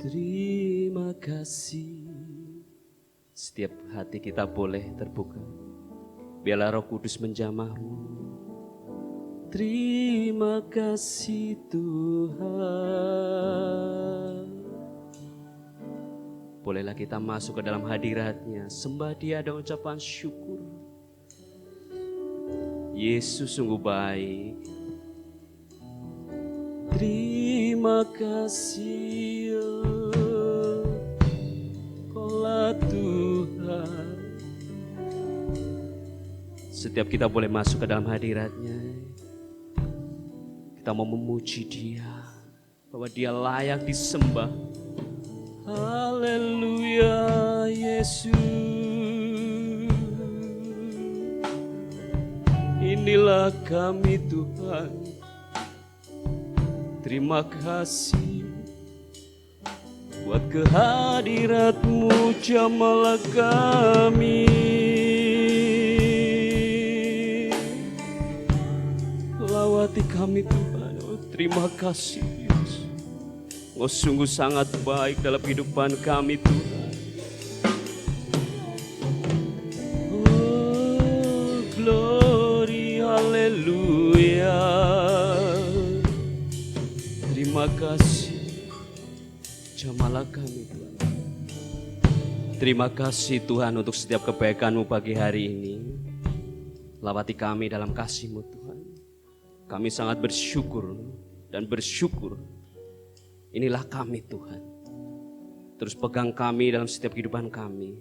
Terima kasih. Setiap hati kita boleh terbuka. Biarlah Roh Kudus menjamahmu. Terima kasih Tuhan. Bolehlah kita masuk ke dalam hadirat-Nya, sembah Dia dan ucapan syukur. Yesus sungguh baik. Terima kasih Allah Tuhan. Setiap kita boleh masuk ke dalam hadirat-Nya, kita mau memuji Dia, bahwa Dia layak disembah. Haleluya Yesus. Inilah kami Tuhan. Terima kasih buat kehadirat-Mu, jamalah kami. Lawati kami Tuhan. Oh, terima kasih Yesus. Oh, sungguh sangat baik dalam kehidupan kami Tuhan. Oh, glory, haleluya. Terima kasih, jamalah kami Tuhan. Terima kasih Tuhan untuk setiap kebaikan-Mu pagi hari ini. Lawati kami dalam kasih-Mu Tuhan. Kami sangat bersyukur dan bersyukur. Inilah kami Tuhan. Terus pegang kami dalam setiap kehidupan kami.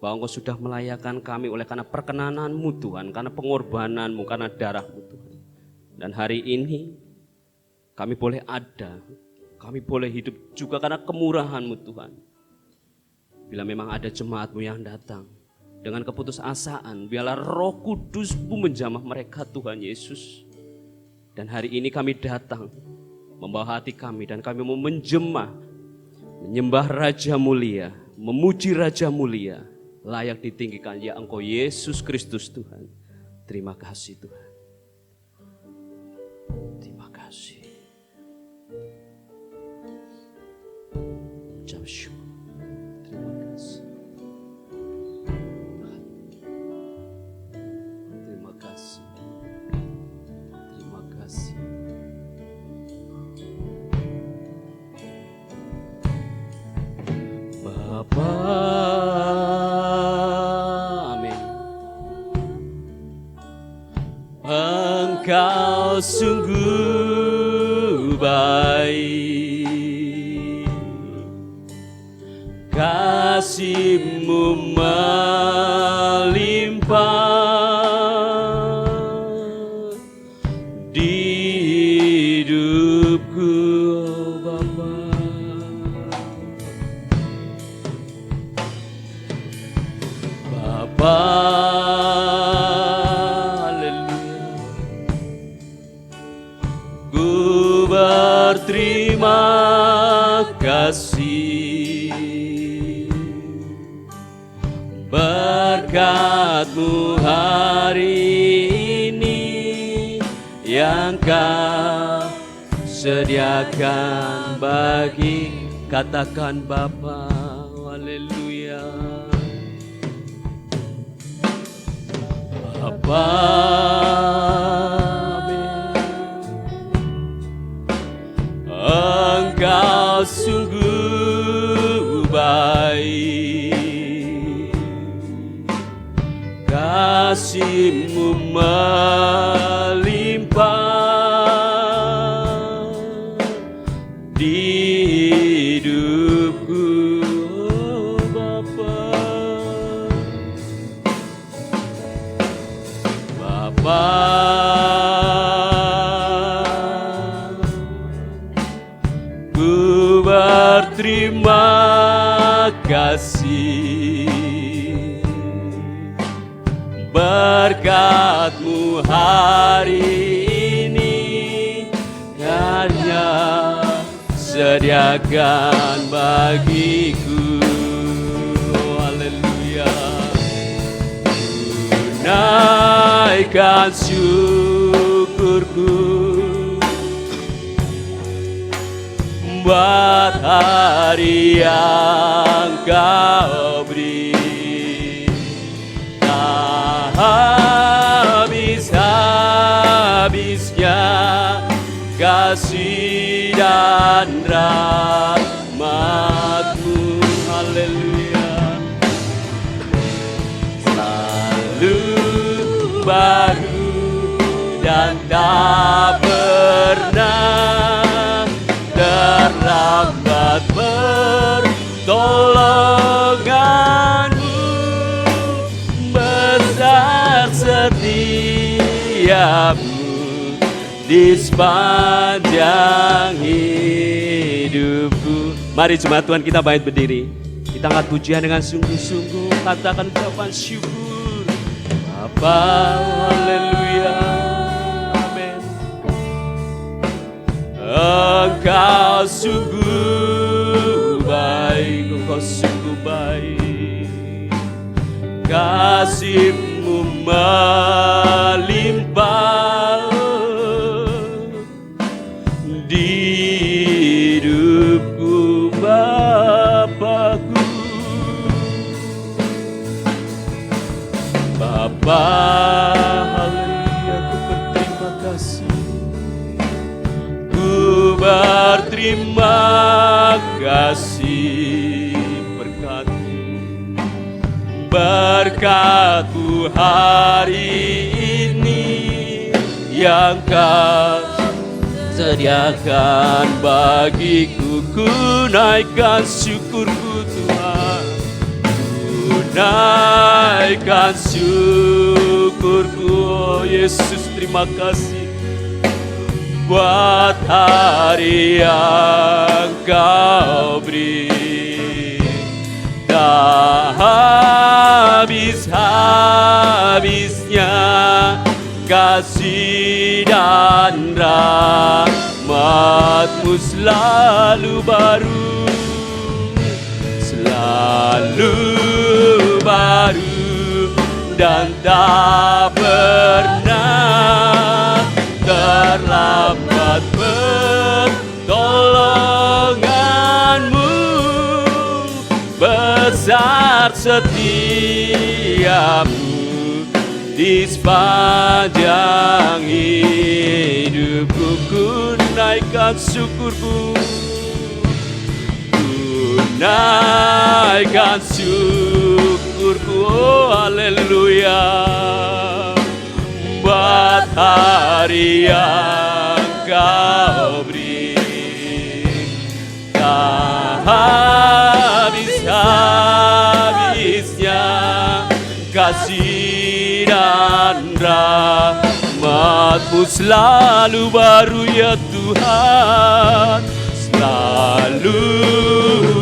Bahwa Engkau sudah melayakan kami oleh karena perkenanan-Mu Tuhan. Karena pengorbanan-Mu, karena darah-Mu Tuhan. Dan hari ini kami boleh ada. Kami boleh hidup juga karena kemurahan-Mu Tuhan. Bila memang ada jemaat-Mu yang datang dengan keputusasaan, biarlah Roh Kudus-Mu menjamah mereka Tuhan Yesus. Dan hari ini kami datang membawa hati kami dan kami mau menjemah, menyembah Raja Mulia, memuji Raja Mulia, layak ditinggikan ya Engkau Yesus Kristus Tuhan. Terima kasih Tuhan. Terima kasih. Ucap syukur. Terima kasih. Terima kasih. Terima kasih. Bapa, amin. Engkau sungguh baik, kasih-Mu melimpah di hidupku, oh Bapa. Bapa, haleluya. Ku berterima kasih berkat-Mu hari ini yang Kau sediakan bagi, katakan Bapa, haleluya. Bapa, amin. Engkau sungguh baik, kasih-Mu melimpah di hidupku, oh Bapa. Bapa, ku berterima kasih berkat-Mu hari ini hanya sediakan bagiku, haleluya. Naikkan syukurku buat hari yang Kau beri, tak habis-habisnya kasih dan rahmat-Mu. Haleluya. Selalu baru dan tak pernah terlambat pertolongan-Mu. Besar setiap-Mu di sepanjang hidupku. Mari jemaat Tuhan kita bangkit berdiri. Kita angkat pujian dengan sungguh-sungguh, katakan ucapan syukur. Bapa, haleluya, amin. Engkau sungguh baik, Engkau sungguh baik. Kasih-Mu melimpah di hidupku, Bapakku. Bapa, haleluya, ku berterima kasih. Ku berterima kasih berkat-Mu hari ini yang Kau sediakan bagiku. Ku naikkan syukurku Tuhan, ku naikkan syukurku. Oh Yesus, terima kasih buat hari yang Kau beri. Tak habis-habisnya kasih dan rahmat-Mu selalu baru, selalu baru dan tak pernah terlambat pertolongan-Mu. Besar setiap-Mu di sepanjang hidupku. Ku naikkan syukurku, ku naikkan syukurku. Oh haleluya, buat hari yang Kau beri. Tak habis-habisnya kasih dan rahmat-Mu selalu baru ya Tuhan, selalu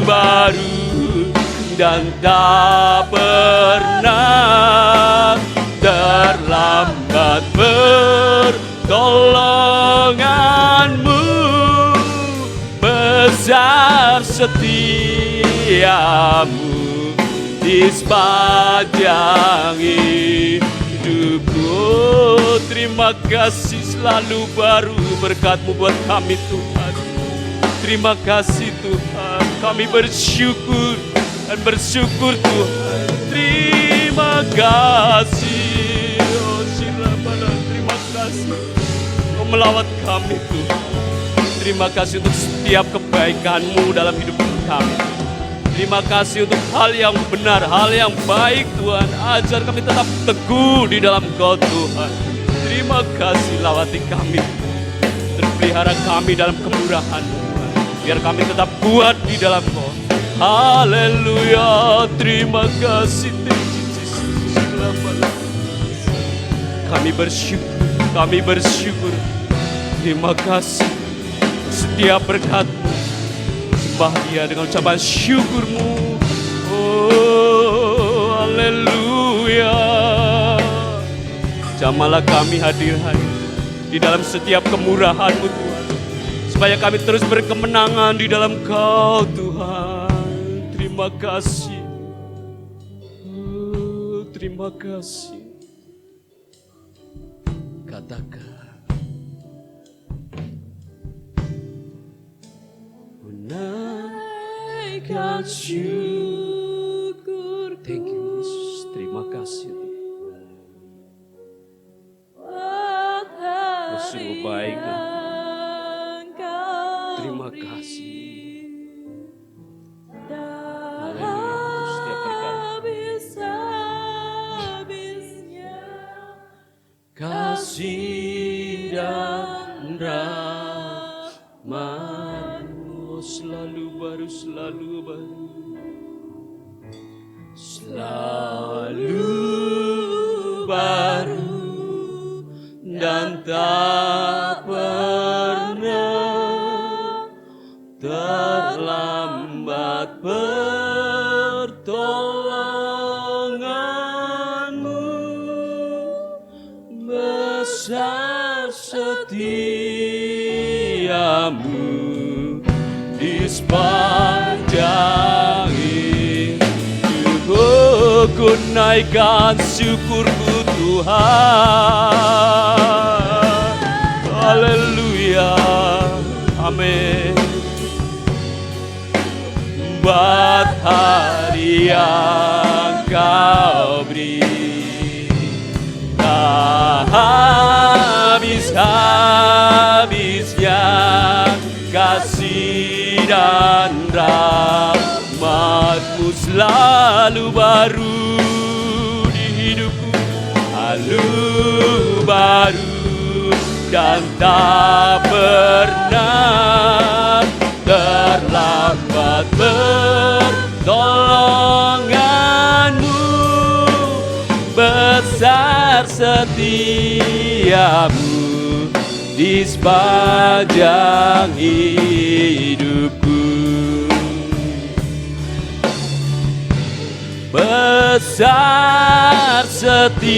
baru dan tak pernah terlambat pertolongan-Mu. Besar setiap-Mu di sepanjang hidupku. Terima kasih, selalu baru berkat-Mu buat kami Tuhan. Terima kasih Tuhan, kami bersyukur dan bersyukur Tuhan. Terima kasih, oh Shilabala, terima kasih Kau melawat kami Tuhan. Terima kasih untuk setiap kebaikan-Mu dalam hidup kami. Terima kasih untuk hal yang benar, hal yang baik Tuhan. Ajar kami tetap teguh di dalam Kau Tuhan. Terima kasih, lawati kami, terpelihara kami dalam kemurahan Tuhan. Biar kami tetap kuat di dalam Kau. Haleluya, terima kasih Yesus. Kami bersyukur. Terima kasih setiap berkat-Mu. Sembah Dia dengan ucapan syukur-Mu. Oh haleluya. Jamalah kami hadir di dalam setiap kemurahan-Mu Tuhan, supaya kami terus berkemenangan di dalam Kau Tuhan. Terima kasih, oh, terima kasih. Katakan, syukur. Thank you Yesus, terima kasih Tuhan. Sungguh baik Tuhan. Terima kasih. Haleluya untuk setiap berkat. Kasih dan rahmat-Mu selalu baru, selalu baru. Selalu baru dan tak pernah terlambat pertolongan-Mu. Besar setiamu di sepanjang hidupku, ku naikkan syukurku Tuhan. Haleluya, amin. Buat hari yang Kau beri, tak habis-habisnya kasih dan rahmat-Mu selalu baru di hidupku, selalu baru dan tak pernah terlambat pertolongan-Mu. Besar setiamu di sepanjang hidupku. Besar setiamu,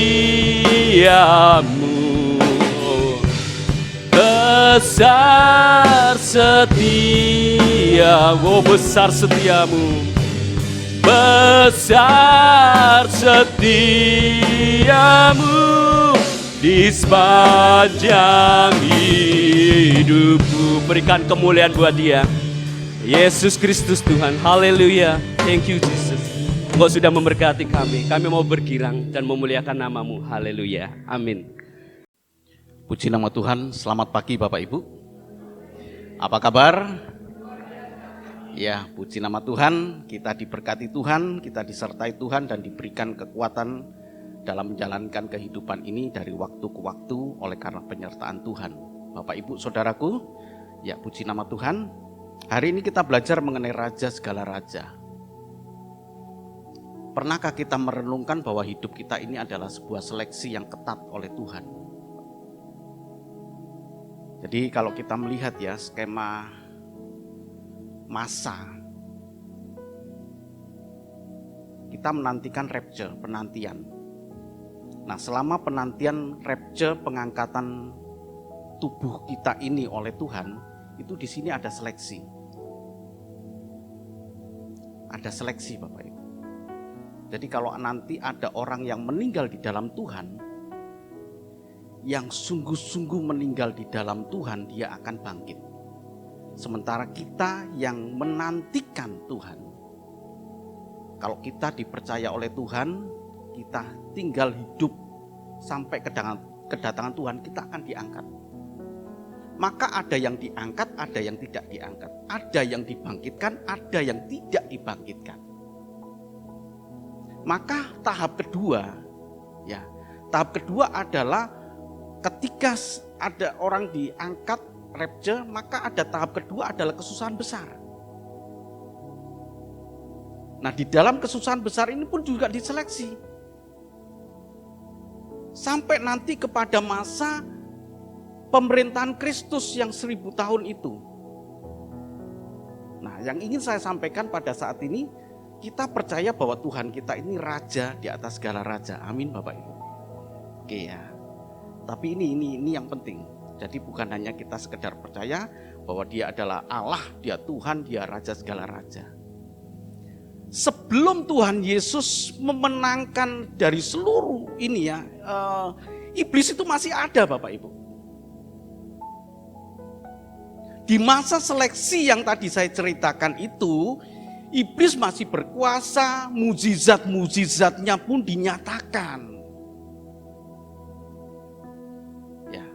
besar setiamu, besar setiamu. Besar setiamu di sepanjang hidupku. Berikan kemuliaan buat Dia, Yesus Kristus Tuhan. Haleluya. Thank you Jesus. Engkau sudah memberkati kami. Kami mau bergirang dan memuliakan nama-Mu. Haleluya. Amin. Puji nama Tuhan. Selamat pagi Bapak Ibu. Apa kabar? Ya, puji nama Tuhan, kita diberkati Tuhan, kita disertai Tuhan dan diberikan kekuatan dalam menjalankan kehidupan ini dari waktu ke waktu oleh karena penyertaan Tuhan. Bapak Ibu Saudaraku, ya puji nama Tuhan. Hari ini kita belajar mengenai Raja segala raja. Pernahkah kita merenungkan bahwa hidup kita ini adalah sebuah seleksi yang ketat oleh Tuhan? Jadi kalau kita melihat ya skema masa, kita menantikan rapture, penantian. Nah, selama penantian rapture, pengangkatan tubuh kita ini oleh Tuhan, itu di sini ada seleksi. Ada seleksi Bapak Ibu. Jadi kalau nanti ada orang yang meninggal di dalam Tuhan, yang sungguh-sungguh meninggal di dalam Tuhan, dia akan bangkit. Sementara kita yang menantikan Tuhan, kalau kita dipercaya oleh Tuhan, kita tinggal hidup sampai kedatangan Tuhan, kita akan diangkat. Maka ada yang diangkat, ada yang tidak diangkat. Ada yang dibangkitkan, ada yang tidak dibangkitkan. Maka tahap kedua, ya, tahap kedua adalah ketika ada orang diangkat rapture, maka ada tahap kedua adalah kesusahan besar. Nah, di dalam kesusahan besar ini pun juga diseleksi. Sampai nanti kepada masa pemerintahan Kristus yang 1000 tahun itu. Nah, yang ingin saya sampaikan pada saat ini, kita percaya bahwa Tuhan kita ini raja di atas segala raja. Amin Bapak Ibu. Oke ya. Tapi ini yang penting. Jadi bukan hanya kita sekedar percaya bahwa Dia adalah Allah, Dia Tuhan, Dia Raja segala raja. Sebelum Tuhan Yesus memenangkan dari seluruh ini ya, iblis itu masih ada Bapak Ibu. Di masa seleksi yang tadi saya ceritakan itu Iblis masih berkuasa, mujizat-mujizatnya pun dinyatakan. Ya,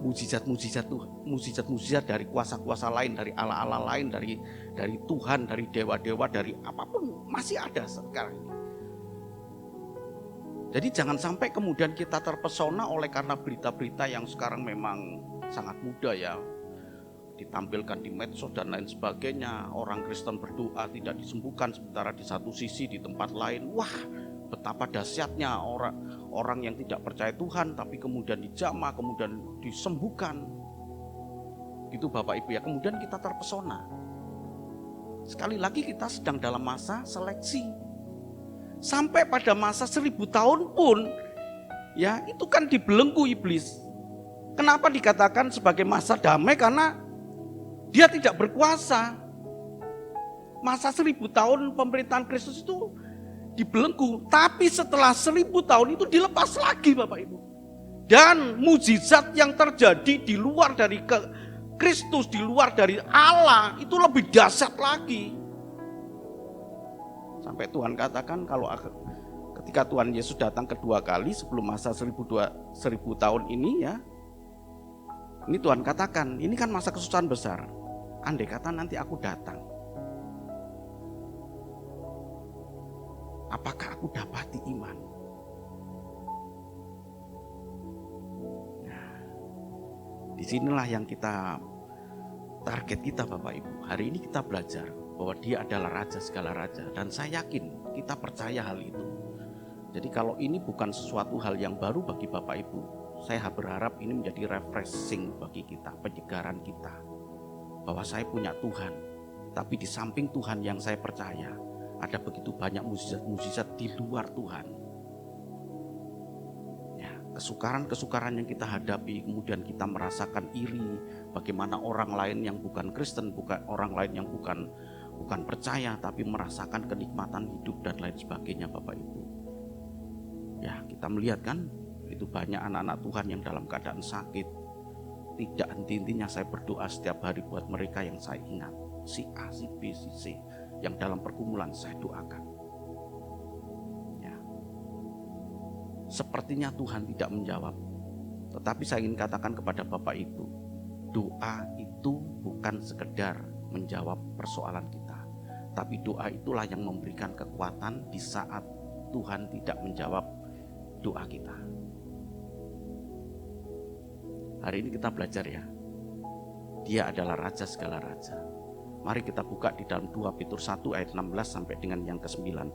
mujizat-mujizat Tuhan, mujizat-mujizat dari kuasa-kuasa lain, dari Allah-Allah lain, dari Tuhan, dari dewa-dewa, dari apapun masih ada sekarang ini. Jadi jangan sampai kemudian kita terpesona oleh karena berita-berita yang sekarang memang sangat mudah ya, ditampilkan di medsos dan lain sebagainya. Orang Kristen berdoa tidak disembuhkan, sementara di satu sisi di tempat lain, wah betapa dahsyatnya orang yang tidak percaya Tuhan tapi kemudian dijamah, kemudian disembuhkan. Gitu Bapak Ibu ya, kemudian kita terpesona. Sekali lagi kita sedang dalam masa seleksi. Sampai pada masa 1000 tahun pun ya itu kan dibelenggu iblis. Kenapa dikatakan sebagai masa damai? Karena dia tidak berkuasa. Masa 1000 tahun pemerintahan Kristus itu dibelenggu. Tapi setelah 1000 tahun itu dilepas lagi Bapak Ibu. Dan mujizat yang terjadi di luar dari Kristus, di luar dari Allah itu lebih dahsyat lagi. Sampai Tuhan katakan kalau ketika Tuhan Yesus datang kedua kali sebelum masa 1000 tahun ini ya, ini Tuhan katakan, ini kan masa kesusahan besar. Andai kata nanti aku datang, apakah aku dapati iman? Nah, disinilah yang target kita Bapak Ibu. Hari ini kita belajar bahwa dia adalah Raja segala Raja. Dan saya yakin kita percaya hal itu. Jadi kalau ini bukan sesuatu hal yang baru bagi Bapak Ibu, saya berharap ini menjadi refreshing bagi kita, penyegaran kita. Bahwa saya punya Tuhan, tapi di samping Tuhan yang saya percaya, ada begitu banyak mujizat-mujizat di luar Tuhan. Ya, kesukaran-kesukaran yang kita hadapi, kemudian kita merasakan iri, bagaimana orang lain yang bukan Kristen, bukan orang lain yang bukan percaya, tapi merasakan kenikmatan hidup dan lain sebagainya Bapak Ibu. Ya, kita melihat kan, itu banyak anak-anak Tuhan yang dalam keadaan sakit. Tidak henti-hentinya saya berdoa setiap hari buat mereka yang saya ingat. Si A, si B, si C, yang dalam pergumulan saya doakan. Ya. Sepertinya Tuhan tidak menjawab. Tetapi saya ingin katakan kepada Bapak Ibu, doa itu bukan sekedar menjawab persoalan kita, tapi doa itulah yang memberikan kekuatan di saat Tuhan tidak menjawab doa kita. Hari ini kita belajar ya, dia adalah Raja segala Raja. Mari kita buka di dalam 2 Petrus 1 ayat 16 sampai dengan yang ke-19.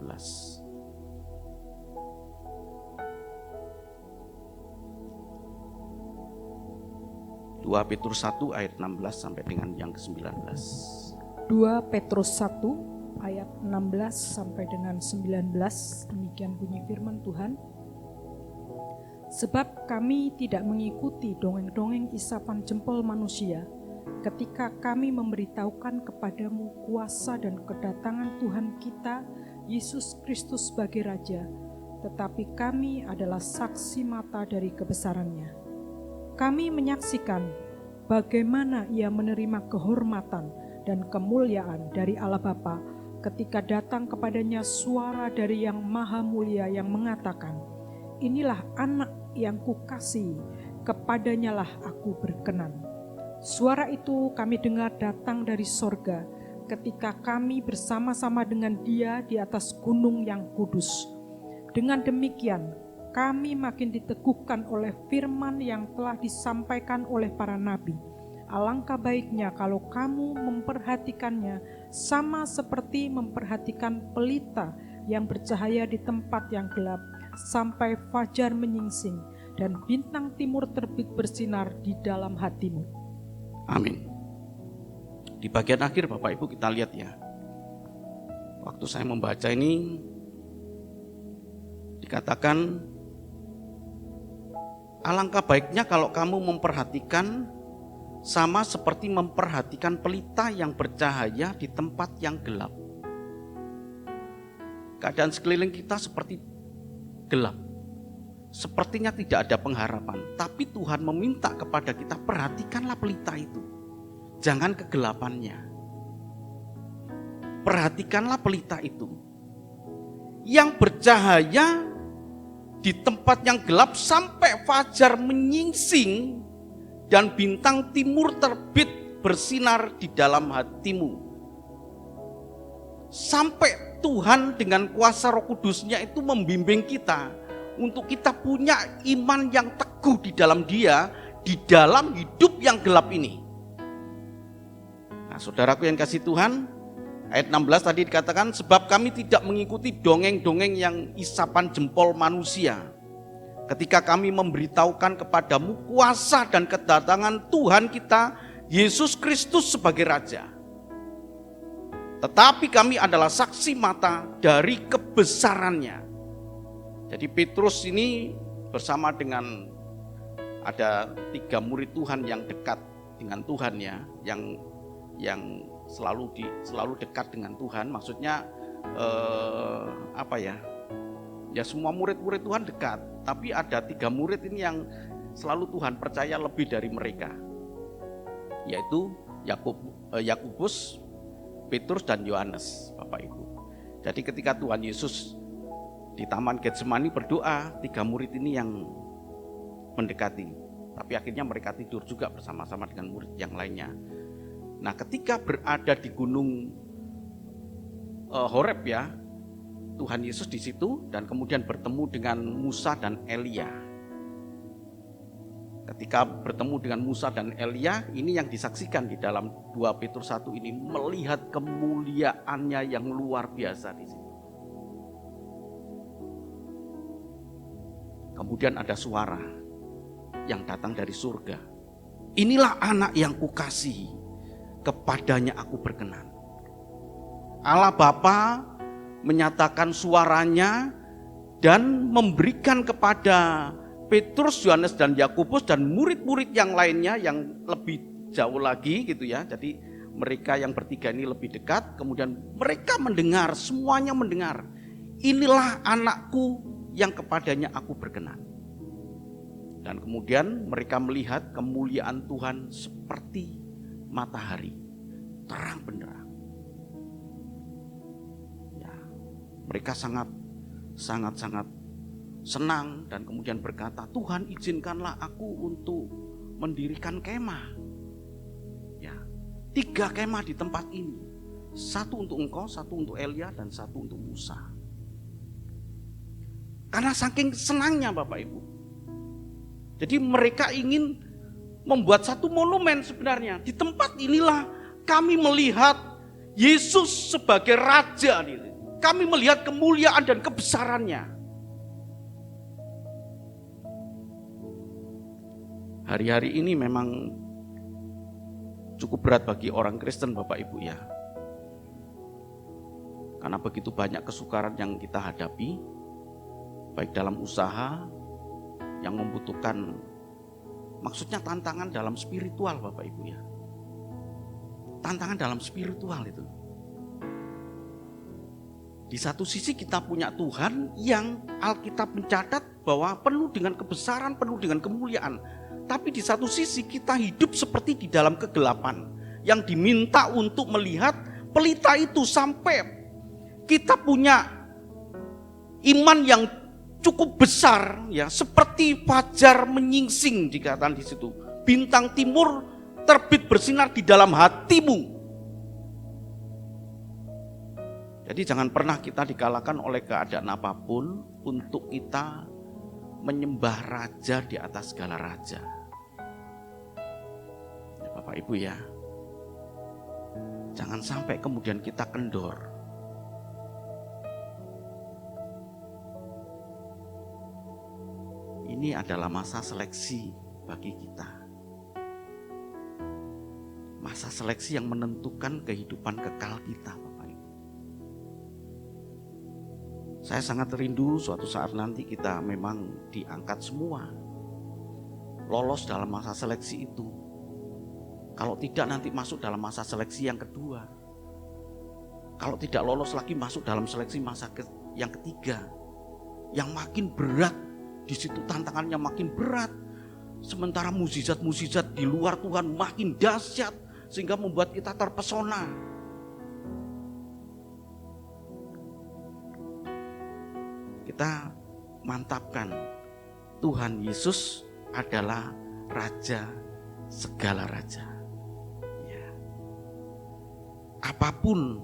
2 Petrus 1 ayat 16 sampai dengan yang ke-19. 2 Petrus 1 ayat 16 sampai dengan 19, demikian bunyi firman Tuhan. Sebab kami tidak mengikuti dongeng-dongeng isapan jempol manusia ketika kami memberitahukan kepadamu kuasa dan kedatangan Tuhan kita Yesus Kristus sebagai Raja, tetapi kami adalah saksi mata dari kebesarannya. Kami menyaksikan bagaimana ia menerima kehormatan dan kemuliaan dari Allah Bapa ketika datang kepadanya suara dari Yang Maha Mulia yang mengatakan, inilah anak yang kukasihi, kepadanya lah aku berkenan. Suara itu kami dengar datang dari sorga ketika kami bersama-sama dengan dia di atas gunung yang kudus. Dengan demikian, kami makin diteguhkan oleh firman yang telah disampaikan oleh para nabi. Alangkah baiknya kalau kamu memperhatikannya sama seperti memperhatikan pelita yang bercahaya di tempat yang gelap, sampai fajar menyingsing dan bintang timur terbit bersinar di dalam hatimu. Amin. Di bagian akhir Bapak Ibu kita lihat ya, waktu saya membaca ini dikatakan, alangkah baiknya kalau kamu memperhatikan sama seperti memperhatikan pelita yang bercahaya di tempat yang gelap. Keadaan sekeliling kita seperti gelap, sepertinya tidak ada pengharapan. Tapi Tuhan meminta kepada kita, perhatikanlah pelita itu, jangan kegelapannya. perhatikanlah pelita itu yang bercahaya di tempat yang gelap sampai fajar menyingsing dan bintang timur terbit bersinar di dalam hatimu. Sampai Tuhan dengan kuasa Roh Kudus-Nya itu membimbing kita untuk kita punya iman yang teguh di dalam Dia, di dalam hidup yang gelap ini. Nah, saudaraku yang kasih Tuhan, ayat 16 tadi dikatakan, sebab kami tidak mengikuti dongeng-dongeng yang isapan jempol manusia. Ketika kami memberitahukan kepadamu kuasa dan kedatangan Tuhan kita, Yesus Kristus sebagai Raja. Tetapi kami adalah saksi mata dari kebesarannya. Jadi Petrus ini bersama dengan ada 3 murid Tuhan yang dekat dengan Tuhan ya, yang selalu dekat dengan Tuhan, maksudnya ya semua murid-murid Tuhan dekat, tapi ada 3 murid ini yang selalu Tuhan percaya lebih dari mereka, yaitu Yakobus, Petrus dan Yohanes, Bapak Ibu. Jadi ketika Tuhan Yesus di Taman Getsemani berdoa, 3 murid ini yang mendekati, tapi akhirnya mereka tidur juga bersama-sama dengan murid yang lainnya. Nah, ketika berada di gunung Horeb ya, Tuhan Yesus di situ dan kemudian bertemu dengan Musa dan Elia. Ketika bertemu dengan Musa dan Elia, ini yang disaksikan di dalam 2 Petrus 1 ini, melihat kemuliaannya yang luar biasa di situ. Kemudian ada suara yang datang dari surga. Inilah anak yang kukasihi, kepadanya aku berkenan. Allah Bapa menyatakan suaranya dan memberikan kepada Petrus, Yohanes dan Yakobus dan murid-murid yang lainnya yang lebih jauh lagi gitu ya. Jadi mereka yang bertiga ini lebih dekat, kemudian mereka mendengar, semuanya mendengar. Inilah anakku yang kepadanya aku berkenan. Dan kemudian mereka melihat kemuliaan Tuhan seperti matahari, terang benderang. Ya, mereka sangat senang dan kemudian berkata, Tuhan izinkanlah aku untuk mendirikan kemah. Ya, 3 kemah di tempat ini. 1 untuk engkau, 1 untuk Elia, dan 1 untuk Musa. Karena saking senangnya Bapak Ibu. Jadi mereka ingin membuat satu monumen sebenarnya. Di tempat inilah kami melihat Yesus sebagai Raja. Kami melihat kemuliaan dan kebesarannya. Hari-hari ini memang cukup berat bagi orang Kristen Bapak Ibu ya. Karena begitu banyak kesukaran yang kita hadapi, baik dalam usaha yang membutuhkan, maksudnya tantangan dalam spiritual Bapak Ibu ya. Tantangan dalam spiritual itu. Di satu sisi kita punya Tuhan yang Alkitab mencatat bahwa penuh dengan kebesaran, penuh dengan kemuliaan. Tapi di satu sisi kita hidup seperti di dalam kegelapan yang diminta untuk melihat pelita itu sampai kita punya iman yang cukup besar ya, seperti fajar menyingsing dikatakan di situ. Bintang timur terbit bersinar di dalam hatimu. Jadi jangan pernah kita dikalahkan oleh keadaan apapun untuk kita menyembah raja di atas segala raja. Ya, Bapak Ibu ya. Jangan sampai kemudian kita kendor. Ini adalah masa seleksi bagi kita. Masa seleksi yang menentukan kehidupan kekal kita, Bapak Ibu. Saya sangat rindu suatu saat nanti kita memang diangkat semua. Lolos dalam masa seleksi itu. Kalau tidak nanti masuk dalam masa seleksi yang kedua. Kalau tidak lolos lagi masuk dalam seleksi masa yang ketiga. Yang makin berat. Di situ tantangannya makin berat. Sementara mukjizat-mukjizat di luar Tuhan makin dahsyat sehingga membuat kita terpesona. kita mantapkan Tuhan Yesus adalah Raja segala raja. Ya. Apapun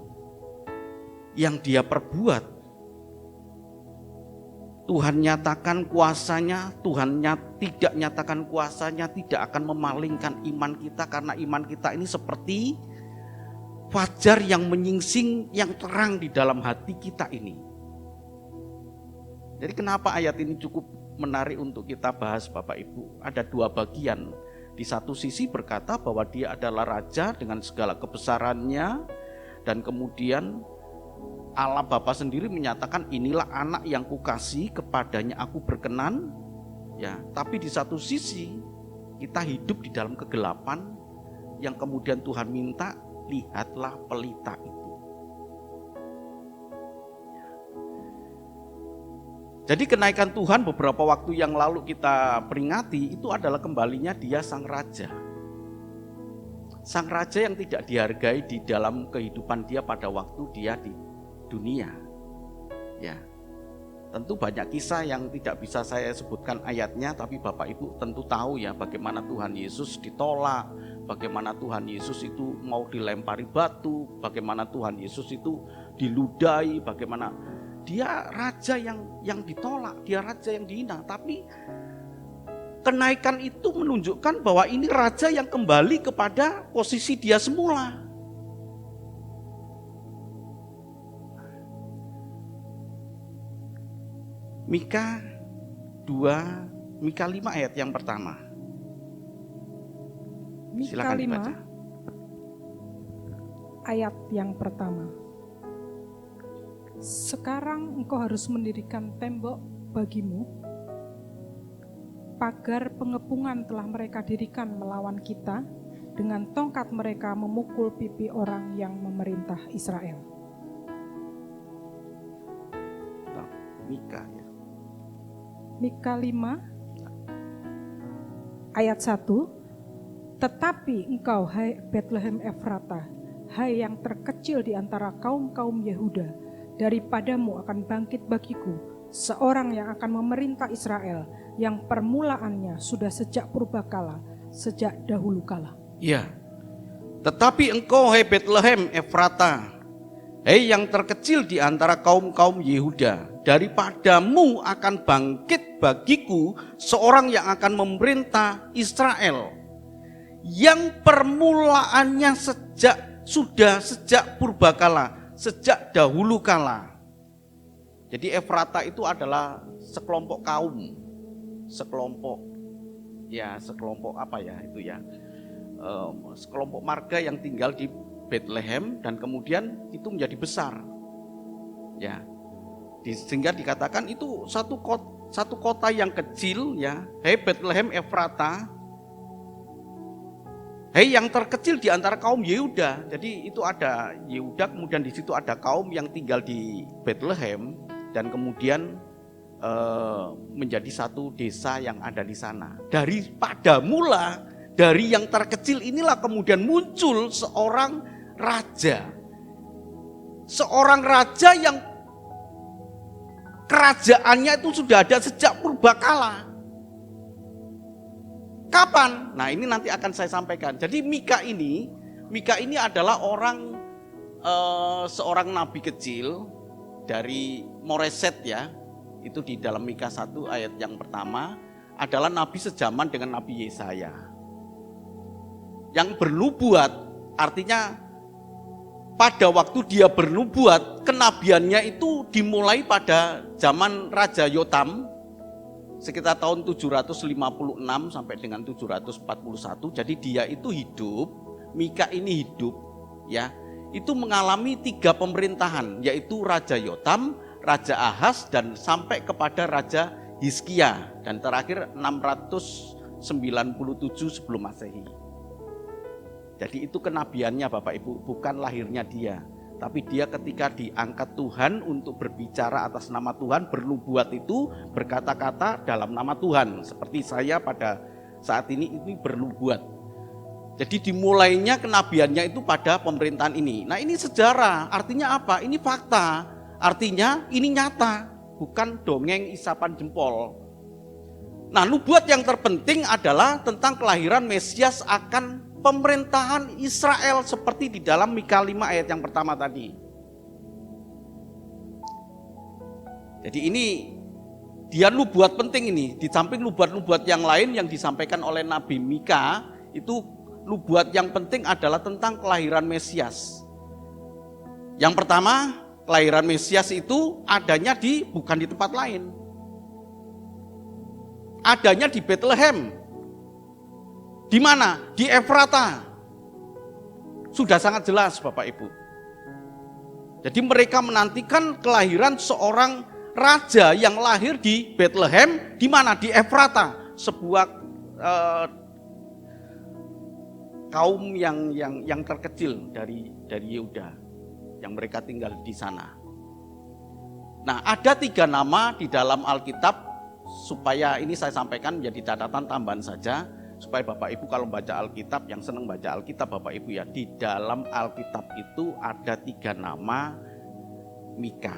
yang dia perbuat, Tuhan nyatakan kuasanya, Tuhan tidak nyatakan kuasanya, tidak akan memalingkan iman kita, karena iman kita ini seperti fajar yang menyingsing, yang terang di dalam hati kita ini. Jadi kenapa ayat ini cukup menarik untuk kita bahas Bapak Ibu? Ada dua bagian. Di satu sisi berkata bahwa dia adalah raja dengan segala kebesarannya, dan kemudian Allah Bapa sendiri menyatakan inilah anak yang kukasihi, kepadanya aku berkenan. Ya, tapi di satu sisi kita hidup di dalam kegelapan yang kemudian Tuhan minta, lihatlah pelita itu. Jadi kenaikan Tuhan beberapa waktu yang lalu kita peringati itu adalah kembalinya dia sang raja. Sang raja yang tidak dihargai di dalam kehidupan dia pada waktu dia di dunia. Ya. Tentu banyak kisah yang tidak bisa saya sebutkan ayatnya, tapi Bapak Ibu tentu tahu ya bagaimana Tuhan Yesus ditolak, bagaimana Tuhan Yesus itu mau dilempari batu, bagaimana Tuhan Yesus itu diludahi, bagaimana dia raja yang ditolak, dia raja yang dihina. Tapi kenaikan itu menunjukkan bahwa ini raja yang kembali kepada posisi dia semula. Mika 5 ayat yang pertama. Mika Silakan 5 dibaca. ayat yang pertama. Sekarang engkau harus mendirikan tembok bagimu. Pagar pengepungan telah mereka dirikan melawan kita. Dengan tongkat mereka memukul pipi orang yang memerintah Israel. Mika ya. Mika 5 ayat 1. Tetapi engkau, hai Betlehem Efrata, hai yang terkecil di antara kaum-kaum Yehuda, daripadamu akan bangkit bagiku seorang yang akan memerintah Israel, yang permulaannya sudah sejak purbakala, sejak dahulu kala. Ya. Tetapi engkau, hai Betlehem Efrata, hai yang terkecil di antara kaum-kaum Yehuda, daripadamu akan bangkit bagiku seorang yang akan memerintah Israel, yang permulaannya sejak purbakala, sejak dahulu kala. Jadi Efrata itu adalah sekelompok kaum, sekelompok sekelompok marga yang tinggal di Bethlehem, dan kemudian itu menjadi besar. Ya. Sehingga dikatakan itu satu kota yang kecil ya. Hei Bethlehem Efrata, hei yang terkecil di antara kaum Yehuda. Jadi itu ada Yehuda, kemudian di situ ada kaum yang tinggal di Bethlehem, dan kemudian menjadi satu desa yang ada di sana. Daripada mula dari yang terkecil inilah kemudian muncul seorang raja. Seorang raja yang kerajaannya itu sudah ada sejak purbakala. Kapan? Nah, ini nanti akan saya sampaikan. Jadi Mika ini adalah seorang nabi kecil dari Moreset ya. Itu di dalam Mika 1 ayat yang pertama, adalah nabi sejaman dengan Nabi Yesaya. Yang bernubuat, artinya pada waktu dia bernubuat, kenabiannya itu dimulai pada zaman Raja Yotam, sekitar tahun 756 sampai dengan 741. Jadi dia itu hidup, Mika ini hidup ya, itu mengalami 3 pemerintahan, yaitu Raja Yotam, Raja Ahaz, dan sampai kepada Raja Hizkia, dan terakhir 697 sebelum Masehi. Jadi itu kenabiannya Bapak Ibu, bukan lahirnya dia. Tapi dia ketika diangkat Tuhan untuk berbicara atas nama Tuhan, bernubuat itu, berkata-kata dalam nama Tuhan. Seperti saya pada saat ini bernubuat. Jadi dimulainya kenabiannya itu pada pemerintahan ini. Nah ini sejarah, artinya apa? Ini fakta, artinya ini nyata. bukan dongeng isapan jempol. Nah, nubuat yang terpenting adalah tentang kelahiran Mesias akan pemerintahan Israel seperti di dalam Mika 5 ayat yang pertama tadi. Jadi ini dia nubuat penting ini, di samping nubuat-nubuat yang lain yang disampaikan oleh Nabi Mika, itu nubuat yang penting adalah tentang kelahiran Mesias. Yang pertama, kelahiran Mesias itu adanya bukan di tempat lain. Adanya di Bethlehem. Di mana? Di Efrata. Sudah sangat jelas Bapak Ibu. Jadi mereka menantikan kelahiran seorang raja yang lahir di Bethlehem, di mana? Di Efrata, sebuah kaum yang terkecil dari Yehuda, yang mereka tinggal di sana. Nah, ada 3 nama di dalam Alkitab, supaya ini saya sampaikan menjadi catatan tambahan saja, supaya Bapak Ibu kalau baca Alkitab, yang senang baca Alkitab Bapak Ibu ya, di dalam Alkitab itu ada 3 nama Mika.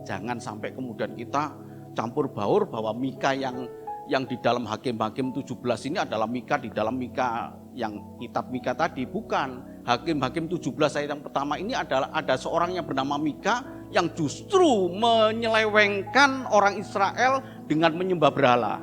Jangan sampai kemudian kita campur baur bahwa Mika yang di dalam Hakim-Hakim 17 ini adalah Mika di dalam Mika yang kitab Mika tadi. Bukan. Hakim-Hakim 17 ayat yang pertama ini adalah ada seorang yang bernama Mika yang justru menyelewengkan orang Israel dengan menyembah berhala.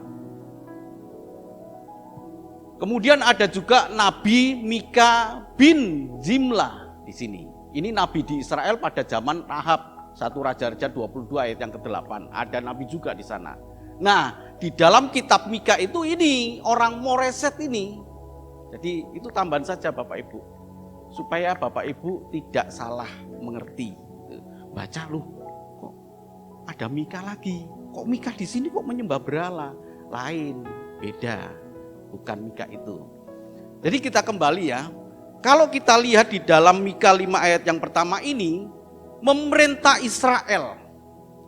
Kemudian ada juga Nabi Mika bin Zimla di sini. Ini nabi di Israel pada zaman Rahab, 1 Raja-Raja 22 ayat yang ke-8. Ada nabi juga di sana. Nah, di dalam kitab Mika itu ini orang Moreset ini. Jadi itu tambahan saja Bapak Ibu, supaya Bapak Ibu tidak salah mengerti. Baca loh, kok ada Mika lagi? Kok Mika di sini kok menyembah berhala? Lain, beda, bukan Mika itu. Jadi kita kembali ya. Kalau kita lihat di dalam Mika 5 ayat yang pertama ini, memerintah Israel.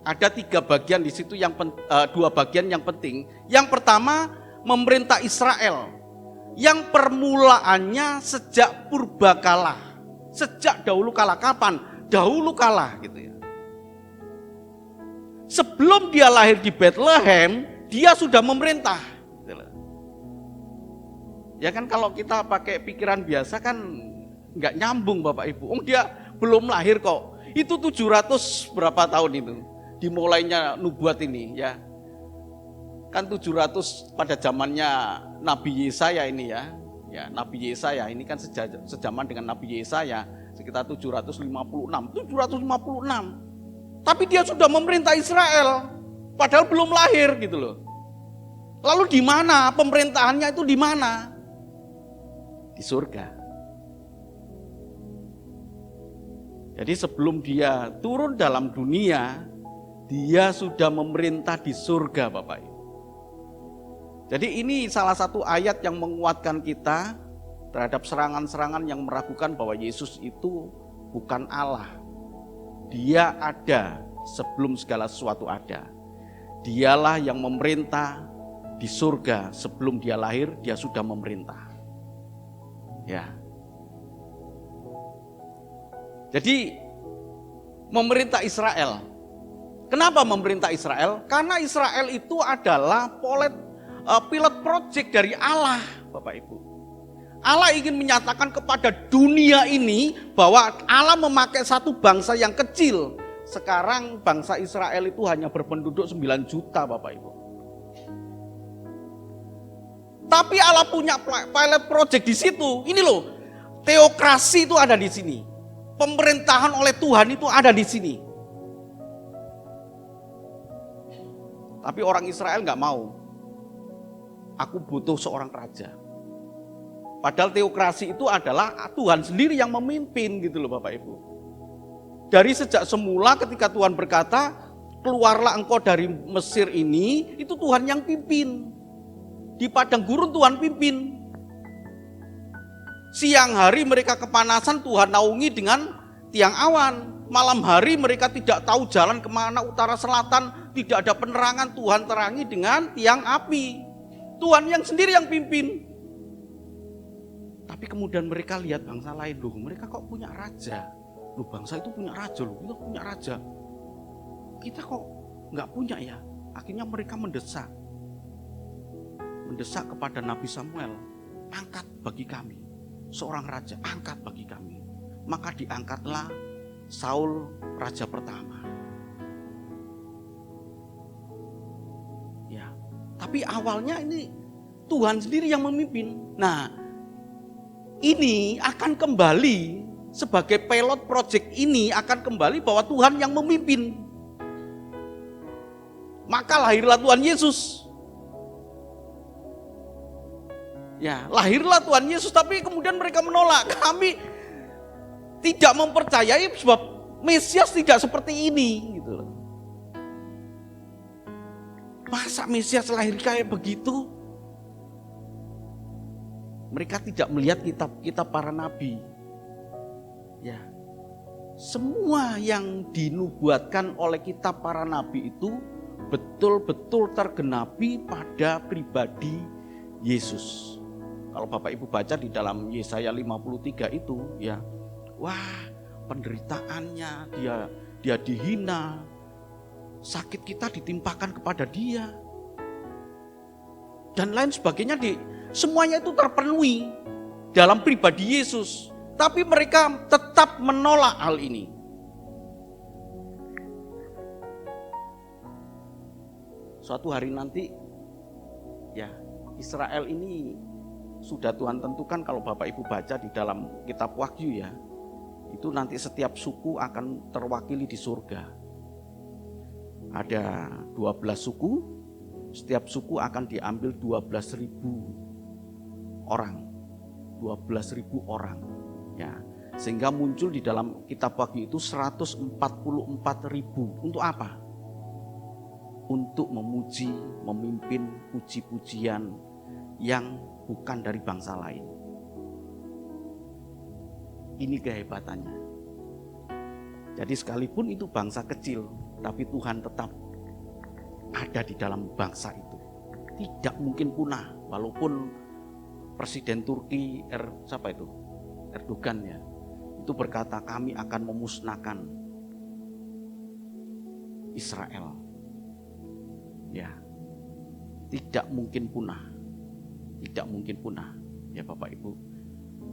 Ada 3 bagian di situ, 2 bagian yang penting. Yang pertama, memerintah Israel. Yang permulaannya sejak purbakala. Sejak dahulu kala. Kapan? Dahulu kala gitu ya. Sebelum dia lahir di Bethlehem, dia sudah memerintah. Ya kan, kalau kita pakai pikiran biasa kan nggak nyambung Bapak Ibu. Dia belum lahir kok. Itu 700 berapa tahun itu dimulainya nubuat ini ya. Kan 700 pada zamannya Nabi Yesaya ini ya. Ya, Nabi Yesaya ini kan sejaman dengan Nabi Yesaya. Sekitar 756. Tapi dia sudah memerintah Israel, padahal belum lahir gitu loh. Lalu di mana pemerintahannya itu, di mana? Di surga. Jadi sebelum dia turun dalam dunia, dia sudah memerintah di surga Bapak Ibu. Jadi ini salah satu ayat yang menguatkan kita terhadap serangan-serangan yang meragukan bahwa Yesus itu bukan Allah. Dia ada sebelum segala sesuatu ada. Dialah yang memerintah di surga. Sebelum dia lahir, dia sudah memerintah. Ya. Jadi memerintah Israel. Kenapa memerintah Israel? Karena Israel itu adalah pilot project dari Allah, Bapak Ibu. Allah ingin menyatakan kepada dunia ini bahwa Allah memakai satu bangsa yang kecil. Sekarang bangsa Israel itu hanya berpenduduk 9 juta Bapak Ibu. Tapi Allah punya pilot project di situ. Ini loh, teokrasi itu ada di sini. Pemerintahan oleh Tuhan itu ada di sini. Tapi orang Israel nggak mau. Aku butuh seorang raja. Padahal teokrasi itu adalah Tuhan sendiri yang memimpin gitu loh Bapak Ibu. Dari sejak semula ketika Tuhan berkata, keluarlah engkau dari Mesir ini, itu Tuhan yang pimpin. Di padang gurun Tuhan pimpin. Siang hari mereka kepanasan, Tuhan naungi dengan tiang awan. Malam hari mereka tidak tahu jalan kemana, utara selatan, tidak ada penerangan, Tuhan terangi dengan tiang api. Tuhan yang sendiri yang pimpin. Tapi kemudian mereka lihat bangsa lain, loh mereka kok punya raja. Loh bangsa itu punya raja, loh kita punya raja. kita kok nggak punya ya. Akhirnya mereka mendesak kepada Nabi Samuel, angkat bagi kami seorang raja, angkat bagi kami. Maka diangkatlah Saul raja pertama. Ya, tapi awalnya ini Tuhan sendiri yang memimpin. Nah, ini akan kembali sebagai pilot project ini akan kembali bahwa Tuhan yang memimpin. Maka lahirlah Tuhan Yesus. Ya, lahirlah Tuhan Yesus, tapi kemudian mereka menolak. Kami tidak mempercayai sebab Mesias tidak seperti ini gitu loh. Masa Mesias lahir kayak begitu? Mereka tidak melihat kitab-kitab para nabi. Ya. Semua yang dinubuatkan oleh kitab para nabi itu betul-betul tergenapi pada pribadi Yesus. Kalau Bapak Ibu baca di dalam Yesaya 53 itu ya, wah, penderitaannya, dia dihina, sakit kita ditimpakan kepada dia, dan lain sebagainya. Semuanya itu terpenuhi dalam pribadi Yesus. Tapi mereka tetap menolak hal ini. Suatu hari nanti, ya, Israel ini sudah Tuhan tentukan. Kalau Bapak Ibu baca di dalam kitab Wahyu ya, itu nanti setiap suku akan terwakili di surga. Ada 12 suku, setiap suku akan diambil 12.000 orang. 12.000 orang. Ya, sehingga muncul di dalam kitab Wahyu itu 144.000. Untuk apa? Untuk memuji, memimpin puji-pujian yang bukan dari bangsa lain. Ini kehebatannya. Jadi sekalipun itu bangsa kecil, tapi Tuhan tetap ada di dalam bangsa itu. Tidak mungkin punah, walaupun Presiden Turki Erdogan ya, itu berkata kami akan memusnahkan Israel. Ya, tidak mungkin punah. Tidak mungkin punah. Ya Bapak Ibu,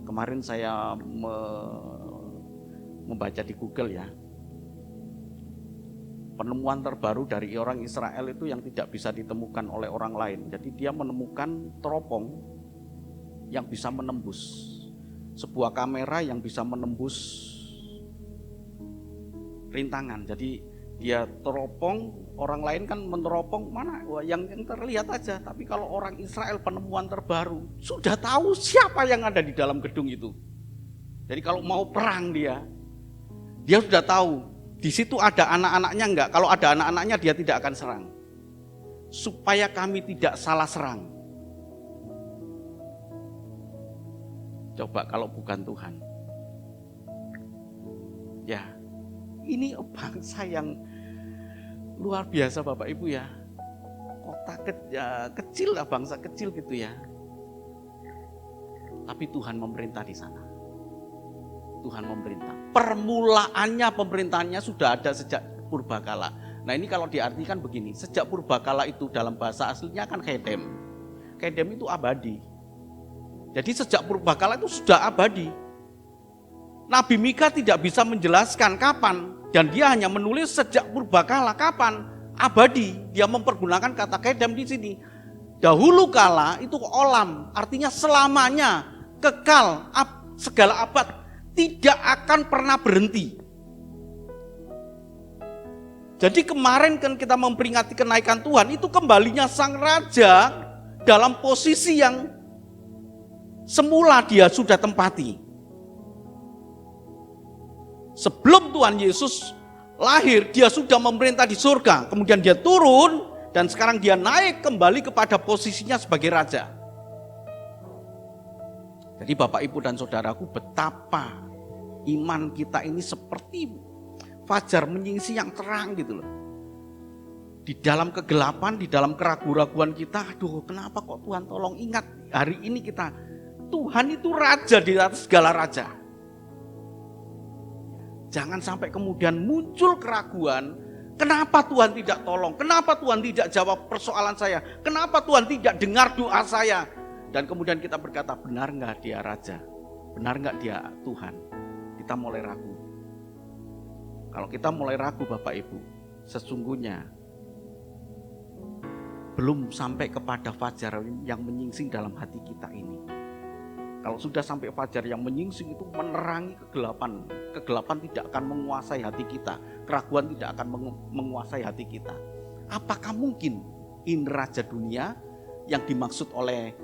kemarin saya membaca di Google ya, penemuan terbaru dari orang Israel itu yang tidak bisa ditemukan oleh orang lain. Jadi dia menemukan teropong yang bisa menembus, sebuah kamera yang bisa menembus rintangan. Jadi dia teropong, orang lain kan meneropong mana yang terlihat aja. Tapi kalau orang Israel penemuan terbaru, sudah tahu siapa yang ada di dalam gedung itu. Jadi kalau mau perang dia sudah tahu di situ ada anak-anaknya enggak. Kalau ada anak-anaknya dia tidak akan serang. Supaya kami tidak salah serang. Coba kalau bukan Tuhan. Ya, ini bangsa yang luar biasa Bapak Ibu ya. Kota kecil lah, bangsa kecil gitu ya. Tapi Tuhan memerintah di sana. Tuhan memerintah. Permulaannya pemerintahannya sudah ada sejak purbakala. Nah ini kalau diartikan begini, sejak purbakala itu dalam bahasa aslinya kan kedem. Kedem itu abadi. Jadi sejak purbakala itu sudah abadi. Nabi Mika tidak bisa menjelaskan kapan, dan dia hanya menulis sejak purbakala kapan, abadi. Dia mempergunakan kata kedem di sini. Dahulu kala itu olam, artinya selamanya, kekal, segala abad, tidak akan pernah berhenti. Jadi kemarin kan kita memperingati kenaikan Tuhan, itu kembalinya sang raja dalam posisi yang semula dia sudah tempati. Sebelum Tuhan Yesus lahir, dia sudah memerintah di surga. Kemudian dia turun, dan sekarang dia naik kembali kepada posisinya sebagai raja. Jadi Bapak Ibu dan Saudaraku, betapa iman kita ini seperti fajar menyingsing yang terang gitu loh. Di dalam kegelapan, di dalam keraguan-raguan kita, aduh kenapa kok Tuhan tolong, ingat hari ini kita, Tuhan itu raja di atas segala raja. Jangan sampai kemudian muncul keraguan Kenapa Tuhan tidak tolong? Kenapa Tuhan tidak jawab persoalan saya? Kenapa Tuhan tidak dengar doa saya? Dan kemudian kita berkata, benar nggak dia Raja? Benar nggak dia Tuhan? Kita mulai ragu. Kalau kita mulai ragu Bapak Ibu, sesungguhnya belum sampai kepada fajar yang menyingsing dalam hati kita ini. Kalau sudah sampai fajar yang menyingsing itu menerangi kegelapan. Kegelapan tidak akan menguasai hati kita. Keraguan tidak akan menguasai hati kita. Apakah mungkin ini raja dunia yang dimaksud oleh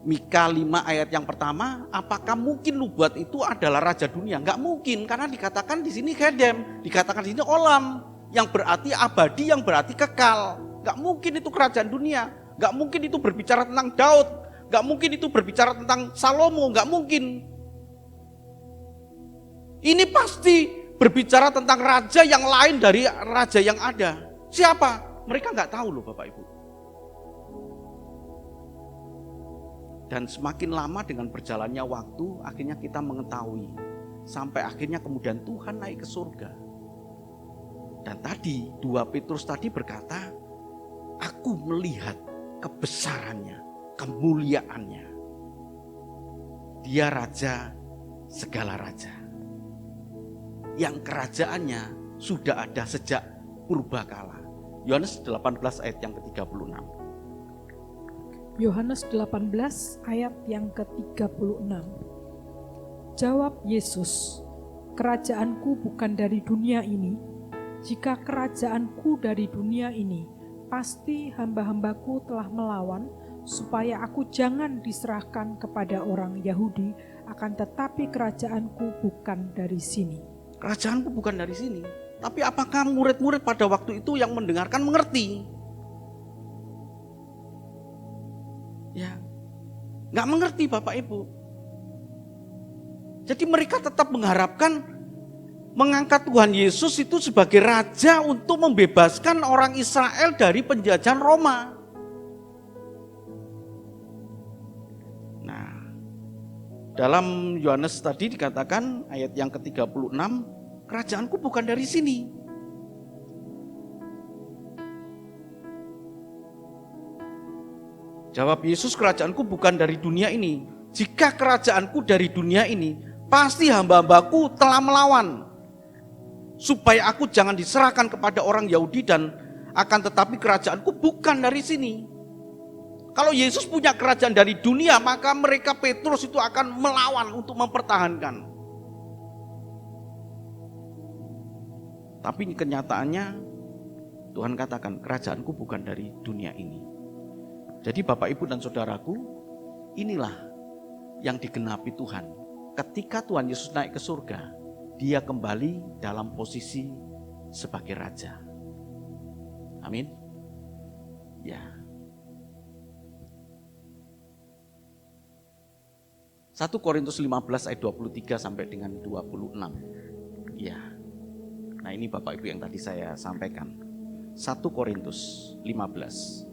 Mika 5 ayat yang pertama? Apakah mungkin nubuat itu adalah raja dunia? Enggak mungkin, karena dikatakan di sini Kedem, dikatakan di sini Olam, yang berarti abadi, yang berarti kekal. Enggak mungkin itu kerajaan dunia. Enggak mungkin itu berbicara tentang Daud. Gak mungkin itu berbicara tentang Salomo, gak mungkin. Ini pasti berbicara tentang raja yang lain dari raja yang ada. Siapa? Mereka gak tahu loh Bapak Ibu. Dan semakin lama dengan berjalannya waktu, akhirnya kita mengetahui. Sampai akhirnya kemudian Tuhan naik ke surga. Dan tadi 2 Petrus tadi berkata, aku melihat kebesarannya, kemuliaannya. Dia raja segala raja. Yang kerajaannya sudah ada sejak purbakala. Yohanes 18 ayat yang ke-36. Yohanes 18 ayat yang ke-36. Jawab Yesus, kerajaanku bukan dari dunia ini. Jika kerajaanku dari dunia ini, pasti hamba-hambaku telah melawan, supaya aku jangan diserahkan kepada orang Yahudi, akan tetapi kerajaanku bukan dari sini. Kerajaanku bukan dari sini. Tapi apakah murid-murid pada waktu itu yang mendengarkan mengerti? Ya, nggak mengerti Bapak Ibu. Jadi mereka tetap mengharapkan mengangkat Tuhan Yesus itu sebagai raja untuk membebaskan orang Israel dari penjajahan Roma. Dalam Yohanes tadi dikatakan ayat yang ke-36, kerajaanku bukan dari sini. Jawab Yesus, kerajaanku bukan dari dunia ini. Jika kerajaanku dari dunia ini, pasti hamba-hambaku telah melawan. Supaya aku jangan diserahkan kepada orang Yahudi, dan akan tetapi kerajaanku bukan dari sini. Kalau Yesus punya kerajaan dari dunia, maka mereka Petrus itu akan melawan untuk mempertahankan. Tapi kenyataannya Tuhan katakan, kerajaanku bukan dari dunia ini. Jadi Bapak Ibu dan Saudaraku, inilah yang digenapi Tuhan. Ketika Tuhan Yesus naik ke surga, dia kembali dalam posisi sebagai raja. Amin. Ya. 1 Korintus 15 ayat 23 sampai dengan 26. Ya. Nah, ini Bapak Ibu yang tadi saya sampaikan. 1 Korintus 15.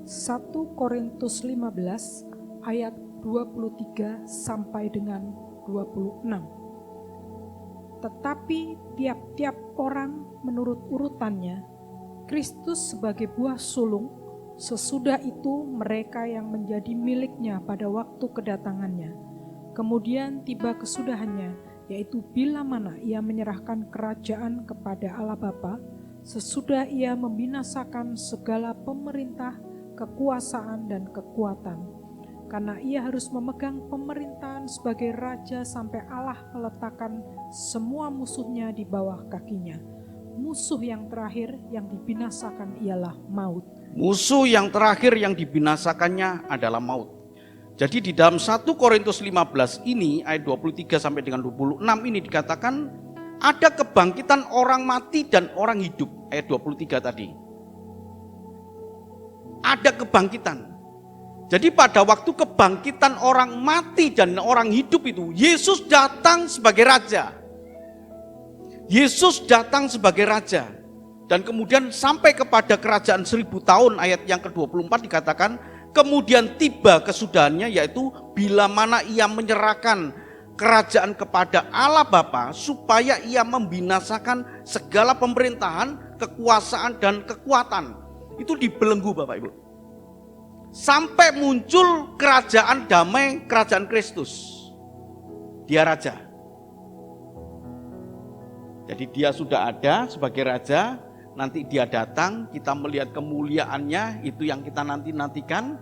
1 Korintus 15 ayat 23 sampai dengan 26. Tetapi tiap-tiap orang menurut urutannya, Kristus sebagai buah sulung, sesudah itu mereka yang menjadi miliknya pada waktu kedatangannya. Kemudian tiba kesudahannya, yaitu bila mana ia menyerahkan kerajaan kepada Allah Bapa, sesudah ia membinasakan segala pemerintah, kekuasaan dan kekuatan. Karena ia harus memegang pemerintahan sebagai raja sampai Allah meletakkan semua musuhnya di bawah kakinya. Musuh yang terakhir yang dibinasakan ialah maut. Musuh yang terakhir yang dibinasakannya adalah maut. Jadi di dalam 1 Korintus 15 ini ayat 23 sampai dengan 26 ini dikatakan ada kebangkitan orang mati dan orang hidup. Ayat 23 tadi. Ada kebangkitan. Jadi pada waktu kebangkitan orang mati dan orang hidup itu, Yesus datang sebagai raja. Yesus datang sebagai raja. Dan kemudian sampai kepada kerajaan 1000 tahun ayat yang ke-24 dikatakan, kemudian tiba kesudahannya, yaitu bila mana ia menyerahkan kerajaan kepada Allah Bapa supaya ia membinasakan segala pemerintahan, kekuasaan dan kekuatan. Itu dibelenggu Bapak Ibu. Sampai muncul kerajaan damai, kerajaan Kristus. Dia raja. Jadi dia sudah ada sebagai raja, nanti dia datang, kita melihat kemuliaannya, itu yang kita nantikan,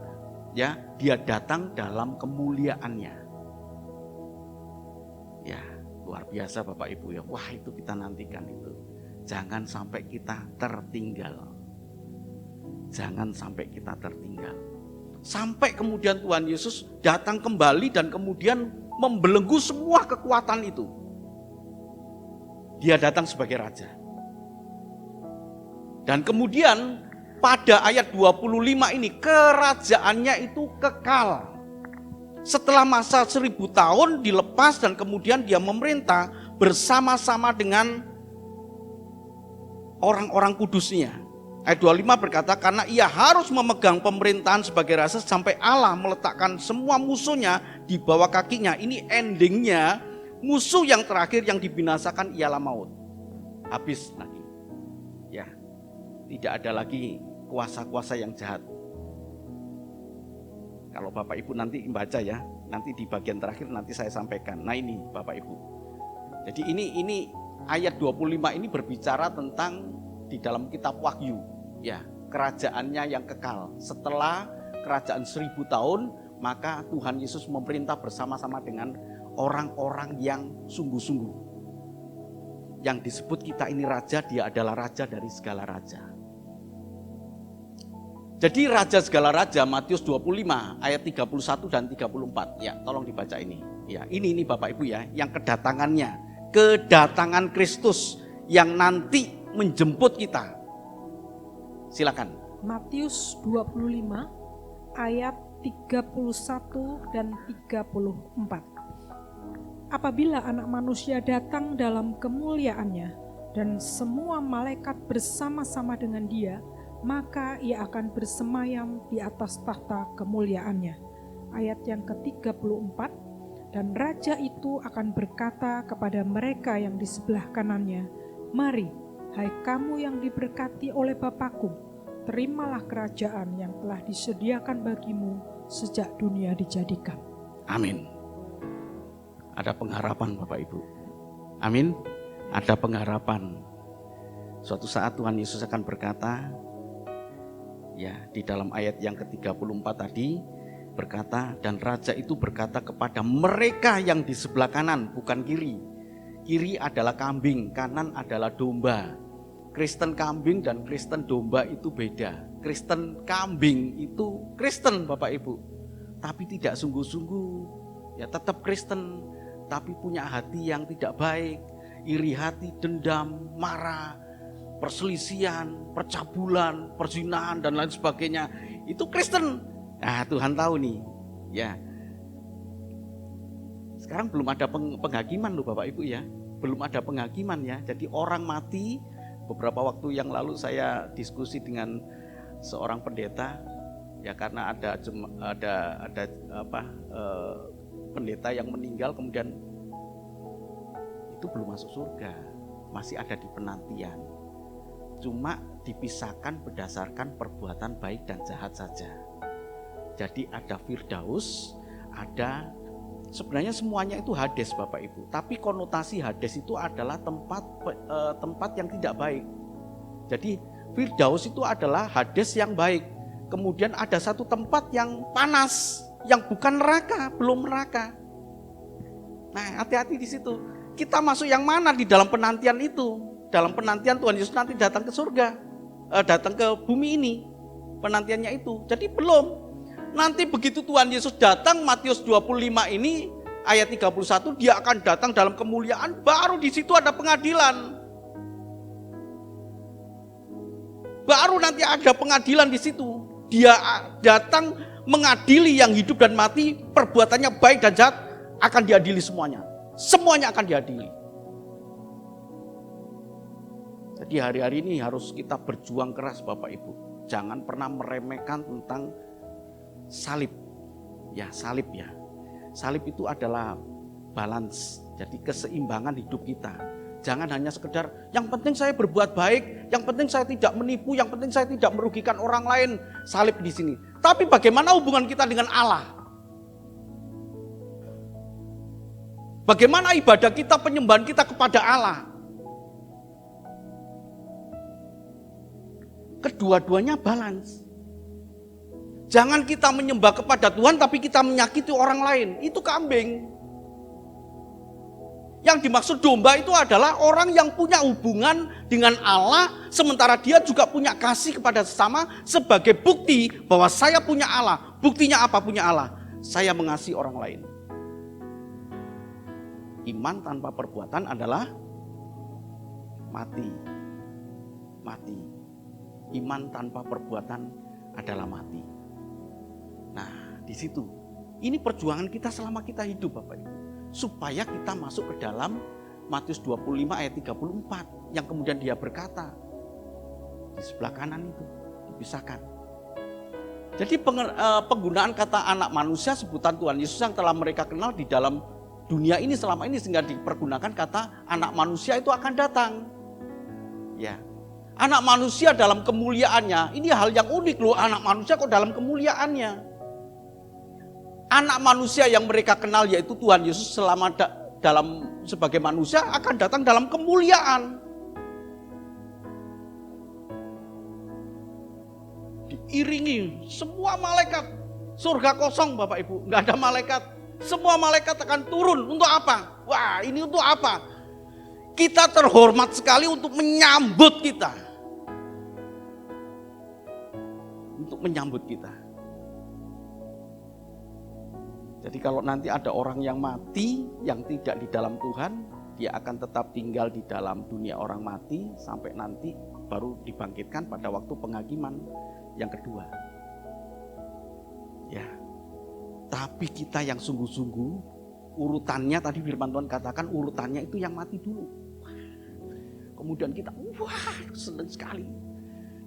ya, dia datang dalam kemuliaannya. Ya, luar biasa Bapak Ibu ya. Wah, itu kita nantikan itu. Jangan sampai kita tertinggal. Jangan sampai kita tertinggal. Sampai kemudian Tuhan Yesus datang kembali dan kemudian membelenggu semua kekuatan itu. Dia datang sebagai raja. Dan kemudian pada ayat 25 ini kerajaannya itu kekal. Setelah masa 1000 tahun dilepas dan kemudian dia memerintah bersama-sama dengan orang-orang kudusnya. Ayat 25 berkata, karena ia harus memegang pemerintahan sebagai raja sampai Allah meletakkan semua musuhnya di bawah kakinya. Ini endingnya, musuh yang terakhir yang dibinasakan ialah maut. Habis lagi. Ya, tidak ada lagi kuasa-kuasa yang jahat. Kalau Bapak Ibu nanti baca ya, nanti di bagian terakhir nanti saya sampaikan. Nah ini Bapak Ibu. Jadi ini ayat 25 ini berbicara tentang di dalam kitab Wahyu, ya, kerajaannya yang kekal. Setelah kerajaan 1000 tahun, maka Tuhan Yesus memerintah bersama-sama dengan orang-orang yang sungguh-sungguh. Yang disebut kita ini raja, dia adalah raja dari segala raja. Jadi raja segala raja, Matius 25 ayat 31 dan 34. Ya, tolong dibaca ini. Ya, ini Bapak Ibu ya, yang kedatangan Kristus yang nanti menjemput kita. Silakan. Matius 25 ayat 31 dan 34. Apabila Anak Manusia datang dalam kemuliaannya dan semua malaikat bersama-sama dengan Dia, maka ia akan bersemayam di atas tahta kemuliaannya. Ayat yang ke-34, dan raja itu akan berkata kepada mereka yang di sebelah kanannya, mari, hai kamu yang diberkati oleh Bapakku, terimalah kerajaan yang telah disediakan bagimu sejak dunia dijadikan. Amin. Ada pengharapan Bapak Ibu. Amin. Ada pengharapan. Suatu saat Tuhan Yesus akan berkata, ya, di dalam ayat yang ke-34 tadi berkata, dan raja itu berkata kepada mereka yang di sebelah kanan, bukan kiri. Kiri adalah kambing, kanan adalah domba. Kristen kambing dan Kristen domba itu beda. Kristen kambing itu Kristen Bapak Ibu, tapi tidak sungguh-sungguh. Ya, tetap Kristen, tapi punya hati yang tidak baik, iri hati, dendam, marah, perselisihan, percabulan, perzinahan dan lain sebagainya. Itu Kristen. Nah, Tuhan tahu nih. Ya. Sekarang belum ada penghakiman loh Bapak Ibu ya. Belum ada penghakiman ya. Jadi orang mati, beberapa waktu yang lalu saya diskusi dengan seorang pendeta, ya, karena ada pendeta yang meninggal kemudian itu belum masuk surga, masih ada di penantian. Cuma dipisahkan berdasarkan perbuatan baik dan jahat saja. Jadi ada Firdaus, ada, sebenarnya semuanya itu Hades Bapak Ibu. Tapi konotasi Hades itu adalah tempat yang tidak baik. Jadi Firdaus itu adalah Hades yang baik. Kemudian ada satu tempat yang panas, yang bukan neraka, belum neraka. Nah, hati-hati di situ. Kita masuk yang mana di dalam penantian itu? Dalam penantian Tuhan Yesus nanti datang ke surga, datang ke bumi ini, penantiannya itu. Jadi belum. Nanti begitu Tuhan Yesus datang, Matius 25 ini ayat 31, dia akan datang dalam kemuliaan, baru di situ ada pengadilan. Baru nanti ada pengadilan di situ. Dia datang mengadili yang hidup dan mati, perbuatannya baik dan jahat akan diadili semuanya. Semuanya akan diadili. Jadi hari-hari ini harus kita berjuang keras Bapak Ibu. Jangan pernah meremehkan tentang salib. Ya, salib ya. Salib itu adalah balance, jadi keseimbangan hidup kita. Jangan hanya sekedar yang penting saya berbuat baik, yang penting saya tidak menipu, yang penting saya tidak merugikan orang lain, salib di sini. Tapi bagaimana hubungan kita dengan Allah? Bagaimana ibadah kita, penyembahan kita kepada Allah? Kedua-duanya balance. Jangan kita menyembah kepada Tuhan tapi kita menyakiti orang lain. Itu kambing. Yang dimaksud domba itu adalah orang yang punya hubungan dengan Allah, sementara dia juga punya kasih kepada sesama sebagai bukti bahwa saya punya Allah. Buktinya apa punya Allah? Saya mengasihi orang lain. Iman tanpa perbuatan adalah mati. Mati. Iman tanpa perbuatan adalah mati. Nah, di situ. Ini perjuangan kita selama kita hidup, Bapak Ibu. Supaya kita masuk ke dalam Matius 25 ayat 34 yang kemudian dia berkata di sebelah kanan itu dipisahkan. Jadi penggunaan kata anak manusia sebutan Tuhan Yesus yang telah mereka kenal di dalam dunia ini selama ini sehingga dipergunakan kata anak manusia itu akan datang. Ya. Anak manusia dalam kemuliaannya, ini hal yang unik loh, anak manusia kok dalam kemuliaannya. Anak manusia yang mereka kenal yaitu Tuhan Yesus selama dalam sebagai manusia akan datang dalam kemuliaan. Diiringi semua malaikat, surga kosong Bapak Ibu, nggak ada malaikat. Semua malaikat akan turun untuk apa? Wah, ini untuk apa? Kita terhormat sekali untuk menyambut kita. Untuk menyambut kita. Jadi kalau nanti ada orang yang mati, yang tidak di dalam Tuhan, dia akan tetap tinggal di dalam dunia orang mati sampai nanti baru dibangkitkan pada waktu penghakiman yang kedua. Ya. Tapi kita yang sungguh-sungguh, urutannya tadi firman Tuhan katakan urutannya itu yang mati dulu. Kemudian kita, wah senang sekali.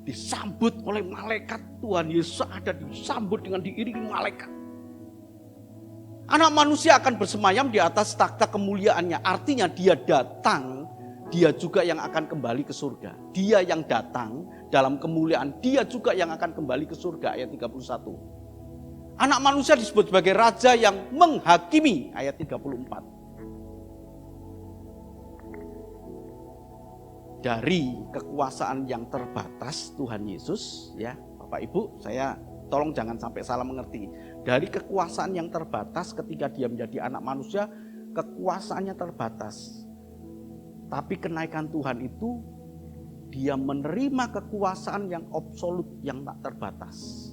Disambut oleh malaikat Tuhan Yesus ada disambut dengan diiringi malaikat. Anak manusia akan bersemayam di atas takhta kemuliaannya. Artinya dia datang, dia juga yang akan kembali ke surga. Dia yang datang dalam kemuliaan, dia juga yang akan kembali ke surga. Ayat 31. Anak manusia disebut sebagai raja yang menghakimi. Ayat 34. Dari kekuasaan yang terbatas Tuhan Yesus, ya Bapak Ibu, saya tolong jangan sampai salah mengerti. Dari kekuasaan yang terbatas ketika dia menjadi anak manusia, kekuasaannya terbatas. Tapi kenaikan Tuhan itu, dia menerima kekuasaan yang absolut, yang tak terbatas.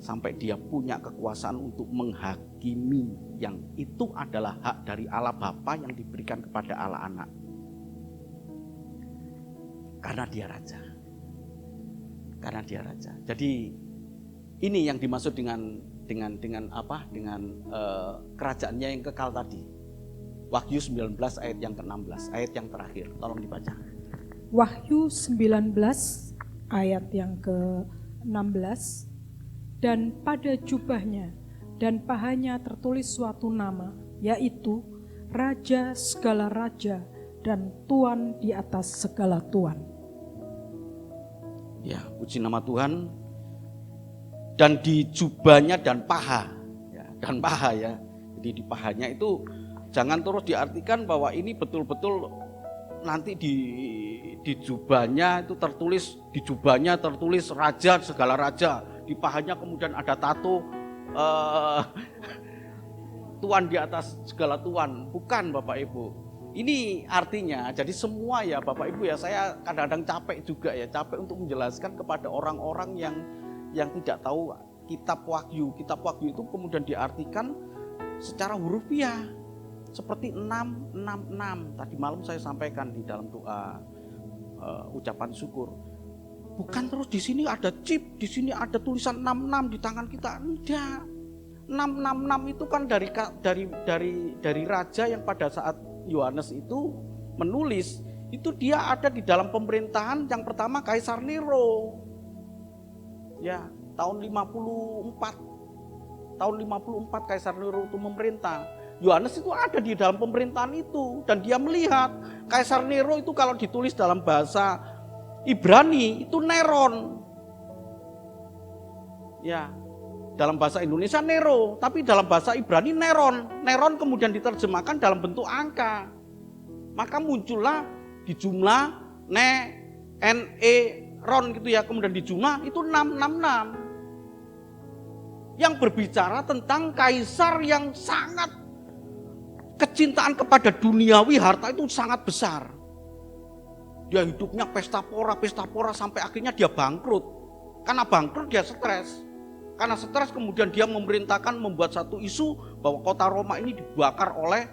Sampai dia punya kekuasaan untuk menghakimi, yang itu adalah hak dari Allah Bapa yang diberikan kepada Allah Anak. Karena dia raja. Karena dia raja. Jadi ini yang dimaksud dengan kerajaannya yang kekal tadi. Wahyu 19 ayat yang ke-16, ayat yang terakhir. Tolong dibaca. Wahyu 19 ayat yang ke-16. Dan pada jubahnya dan pahanya tertulis suatu nama, yaitu Raja segala raja dan Tuan di atas segala tuan. Ya, puji nama Tuhan. Dan di jubahnya dan paha, ya, dan paha ya. Jadi di pahanya itu jangan terus diartikan bahwa ini betul-betul nanti di jubahnya itu tertulis, di jubahnya tertulis raja segala raja, di pahanya kemudian ada tato Tuan di atas segala tuan. Bukan Bapak Ibu. Ini artinya jadi semua ya Bapak Ibu ya, saya kadang-kadang capek juga ya, capek untuk menjelaskan kepada orang-orang yang tidak tahu kitab Wahyu. Kitab Wahyu itu kemudian diartikan secara hurufiah seperti 666. Tadi malam saya sampaikan di dalam doa ucapan syukur. Bukan terus di sini ada chip, di sini ada tulisan 66 di tangan kita. Tidak. 666 itu kan dari raja yang pada saat Yohanes itu menulis, itu dia ada di dalam pemerintahan yang pertama Kaisar Nero. Ya, tahun 54. Tahun 54 Kaisar Nero itu memerintah. Yohanes itu ada di dalam pemerintahan itu dan dia melihat Kaisar Nero itu kalau ditulis dalam bahasa Ibrani itu Neron. Ya, dalam bahasa Indonesia Nero, tapi dalam bahasa Ibrani Neron. Neron kemudian diterjemahkan dalam bentuk angka. Maka muncullah di jumlah ron gitu ya, kemudian di jumlah itu 666. Yang berbicara tentang kaisar yang sangat kecintaan kepada duniawi, harta itu sangat besar. Dia hidupnya pesta pora sampai akhirnya dia bangkrut. Karena bangkrut dia stres. Karena stres kemudian dia memerintahkan membuat satu isu bahwa kota Roma ini dibakar oleh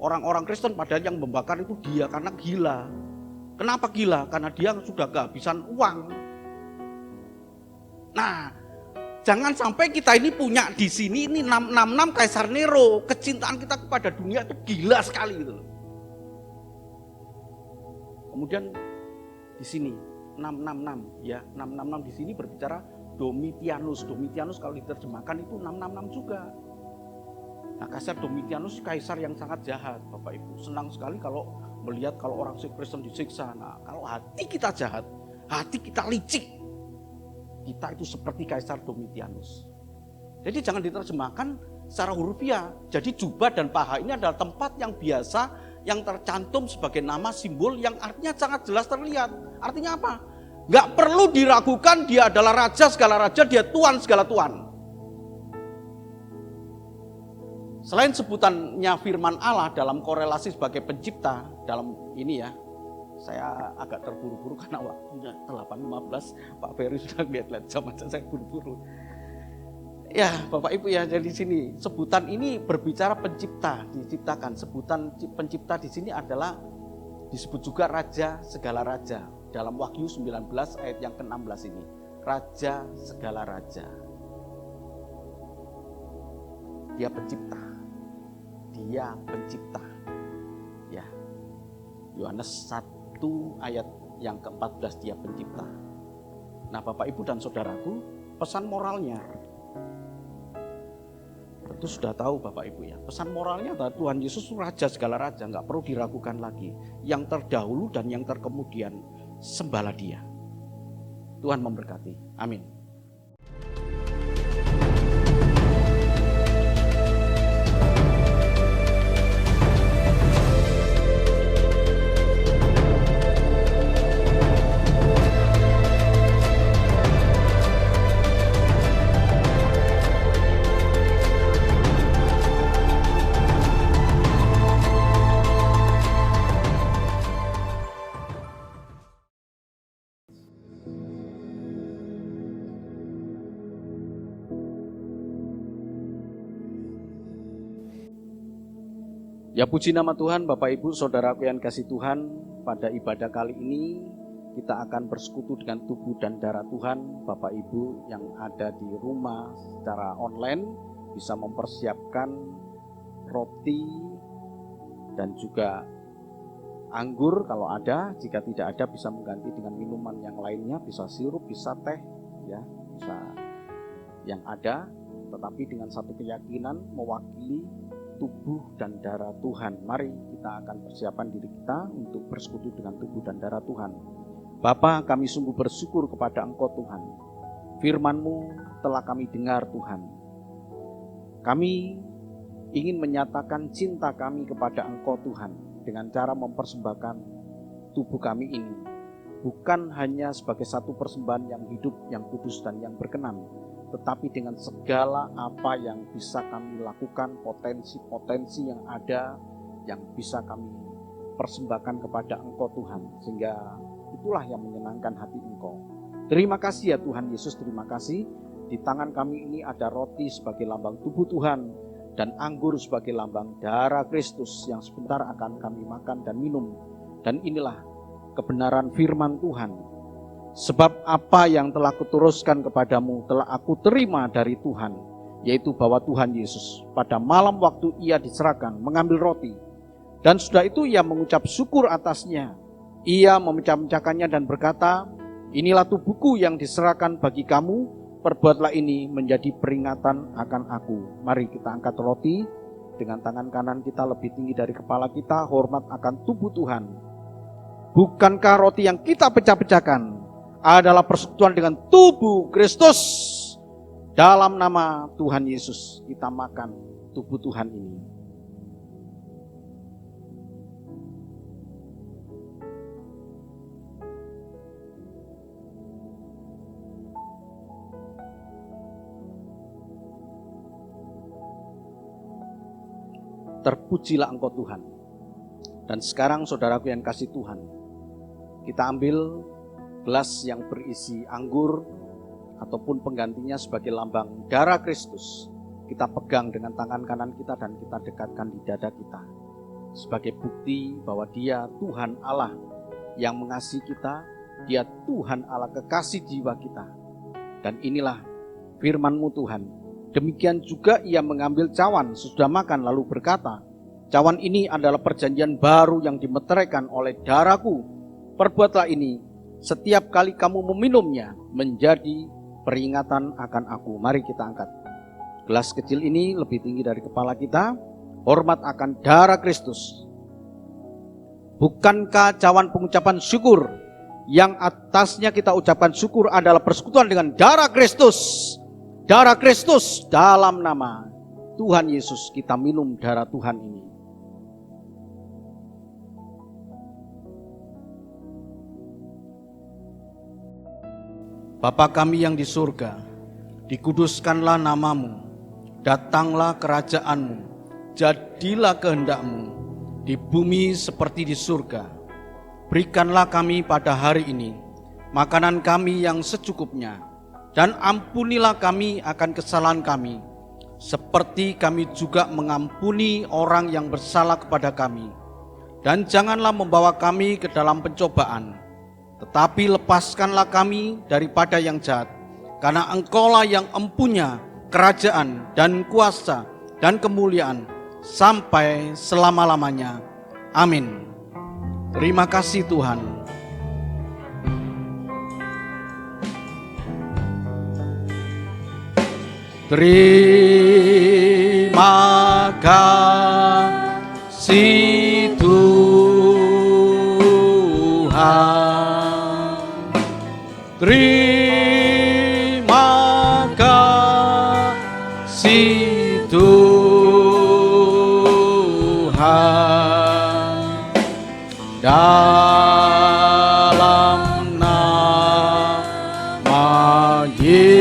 orang-orang Kristen, padahal yang membakar itu dia karena gila. Kenapa gila? Karena dia sudah kehabisan uang. Nah, jangan sampai kita ini punya di sini ini 666 Kaisar Nero, kecintaan kita kepada dunia itu gila sekali gitu loh. Kemudian di sini 666 ya, 666 di sini berbicara Domitianus. Domitianus kalau diterjemahkan itu 666 juga. Nah, Kaisar Domitianus kaisar yang sangat jahat, Bapak Ibu. Senang sekali kalau melihat kalau orang Kristen disiksa. Nah, kalau hati kita jahat, hati kita licik, kita itu seperti Kaisar Domitianus. Jadi jangan diterjemahkan secara hurufiah. Jadi jubah dan paha ini adalah tempat yang biasa yang tercantum sebagai nama simbol yang artinya sangat jelas terlihat. Artinya apa? Gak perlu diragukan dia adalah raja segala raja, dia Tuhan segala Tuhan. Selain sebutannya firman Allah dalam korelasi sebagai pencipta, dalam ini ya, saya agak terburu-buru karena waktunya 8.15, Pak Ferry sudah lihat-lihat jam aja, saya buru-buru. Ya Bapak Ibu ya, dari sini sebutan ini berbicara pencipta, diciptakan. Sebutan pencipta di sini adalah disebut juga raja segala raja. Dalam Wahyu 19 ayat yang ke-16 ini, raja segala raja. Dia pencipta. Dia pencipta. Ya. Yohanes 1 ayat yang ke-14 dia pencipta. Nah, Bapak Ibu dan Saudaraku, pesan moralnya tentu sudah tahu Bapak Ibu ya. Pesan moralnya adalah Tuhan Yesus raja segala raja, enggak perlu diragukan lagi. Yang terdahulu dan yang terkemudian, sembahlah dia. Tuhan memberkati. Amin. Ya puji nama Tuhan, Bapak Ibu Saudaraku yang kasih Tuhan, pada ibadah kali ini kita akan bersekutu dengan tubuh dan darah Tuhan. Bapak Ibu yang ada di rumah secara online bisa mempersiapkan roti dan juga anggur kalau ada. Jika tidak ada bisa mengganti dengan minuman yang lainnya, bisa sirup, bisa teh, ya, bisa yang ada, tetapi dengan satu keyakinan mewakili tubuh dan darah Tuhan. Mari kita akan persiapan diri kita untuk bersekutu dengan tubuh dan darah Tuhan. Bapa, kami sungguh bersyukur kepada Engkau Tuhan. Firman-Mu telah kami dengar Tuhan. Kami ingin menyatakan cinta kami kepada Engkau Tuhan dengan cara mempersembahkan tubuh kami ini. Bukan hanya sebagai satu persembahan yang hidup, yang kudus dan yang berkenan, tetapi dengan segala apa yang bisa kami lakukan, potensi-potensi yang ada, yang bisa kami persembahkan kepada Engkau Tuhan, sehingga itulah yang menyenangkan hati Engkau. Terima kasih ya Tuhan Yesus, terima kasih. Di tangan kami ini ada roti sebagai lambang tubuh Tuhan, dan anggur sebagai lambang darah Kristus yang sebentar akan kami makan dan minum. Dan inilah kebenaran firman Tuhan. Sebab apa yang telah kuteruskan kepadamu telah aku terima dari Tuhan, yaitu bahwa Tuhan Yesus pada malam waktu ia diserahkan mengambil roti, dan sudah itu ia mengucap syukur atasnya. Ia memecah-mecahkannya dan berkata, inilah tubuhku yang diserahkan bagi kamu, perbuatlah ini menjadi peringatan akan aku. Mari kita angkat roti dengan tangan kanan kita lebih tinggi dari kepala kita, hormat akan tubuh Tuhan. Bukankah roti yang kita pecah-pecahkan adalah persekutuan dengan tubuh Kristus? Dalam nama Tuhan Yesus kita makan tubuh Tuhan ini. Terpujilah Engkau Tuhan. Dan sekarang saudaraku yang kasih Tuhan, kita ambil gelas yang berisi anggur ataupun penggantinya sebagai lambang darah Kristus. Kita pegang dengan tangan kanan kita dan kita dekatkan di dada kita sebagai bukti bahwa Dia Tuhan Allah yang mengasihi kita, Dia Tuhan Allah kekasih jiwa kita. Dan inilah firman-Mu Tuhan. Demikian juga Ia mengambil cawan sesudah makan lalu berkata, cawan ini adalah perjanjian baru yang dimeteraikan oleh darahku. Perbuatlah ini setiap kali kamu meminumnya menjadi peringatan akan aku. Mari kita angkat gelas kecil ini lebih tinggi dari kepala kita. Hormat akan darah Kristus. Bukankah cawan pengucapan syukur yang atasnya kita ucapkan syukur adalah persekutuan dengan darah Kristus? Darah Kristus, dalam nama Tuhan Yesus kita minum darah Tuhan ini. Bapa kami yang di surga, dikuduskanlah namamu, datanglah kerajaanmu, jadilah kehendak-Mu di bumi seperti di surga. Berikanlah kami pada hari ini makanan kami yang secukupnya, dan ampunilah kami akan kesalahan kami, seperti kami juga mengampuni orang yang bersalah kepada kami. Dan janganlah membawa kami ke dalam pencobaan, tetapi lepaskanlah kami daripada yang jahat. Karena Engkaulah yang empunya kerajaan dan kuasa dan kemuliaan sampai selama-lamanya. Amin. Terima kasih Tuhan. Terima kasih Tuhan. Terima kasih Tuhan. Dalam nama Yesus,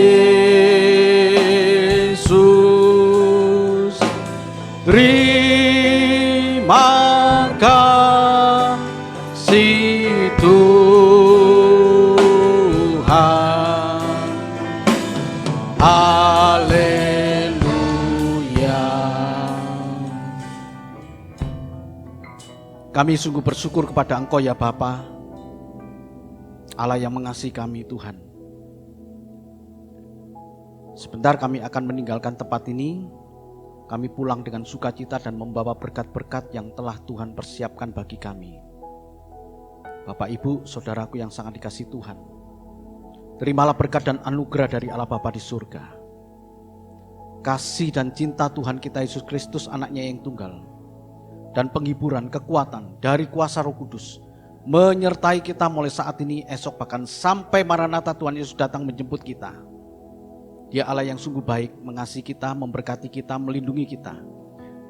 terima kasih Tuhan. Haleluya. Kami sungguh bersyukur kepada Engkau ya Bapa, Allah yang mengasihi kami Tuhan. Sebentar kami akan meninggalkan tempat ini. Kami pulang dengan sukacita dan membawa berkat-berkat yang telah Tuhan persiapkan bagi kami. Bapak Ibu, saudaraku yang sangat dikasihi Tuhan, terimalah berkat dan anugerah dari Allah Bapa di surga. Kasih dan cinta Tuhan kita Yesus Kristus, anaknya yang tunggal, dan penghiburan kekuatan dari kuasa Roh Kudus menyertai kita mulai saat ini, esok, bahkan sampai Maranatha Tuhan Yesus datang menjemput kita. Dia Allah yang sungguh baik, mengasihi kita, memberkati kita, melindungi kita.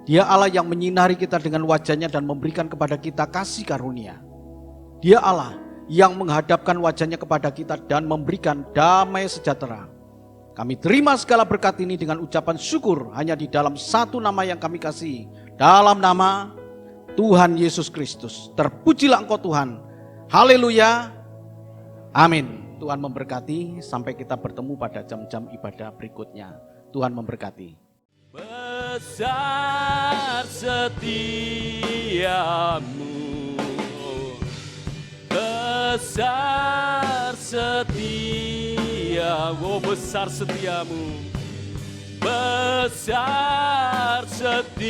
Dia Allah yang menyinari kita dengan wajahnya dan memberikan kepada kita kasih karunia. Dia Allah yang menghadapkan wajahnya kepada kita dan memberikan damai sejahtera. Kami terima segala berkat ini dengan ucapan syukur hanya di dalam satu nama yang kami kasihi, dalam nama Tuhan Yesus Kristus. Terpujilah Engkau Tuhan. Haleluya. Amin. Tuhan memberkati, sampai kita bertemu pada jam-jam ibadah berikutnya. Tuhan memberkati. Besar setiamu, besar setiamu, besar setiamu, besar setiamu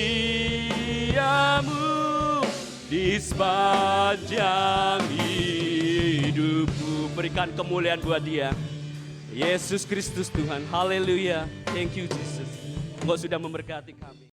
di sepanjang hidupku. Berikan kemuliaan buat Dia, Yesus Kristus Tuhan. Haleluya. Thank you Jesus. Engkau sudah memberkati kami.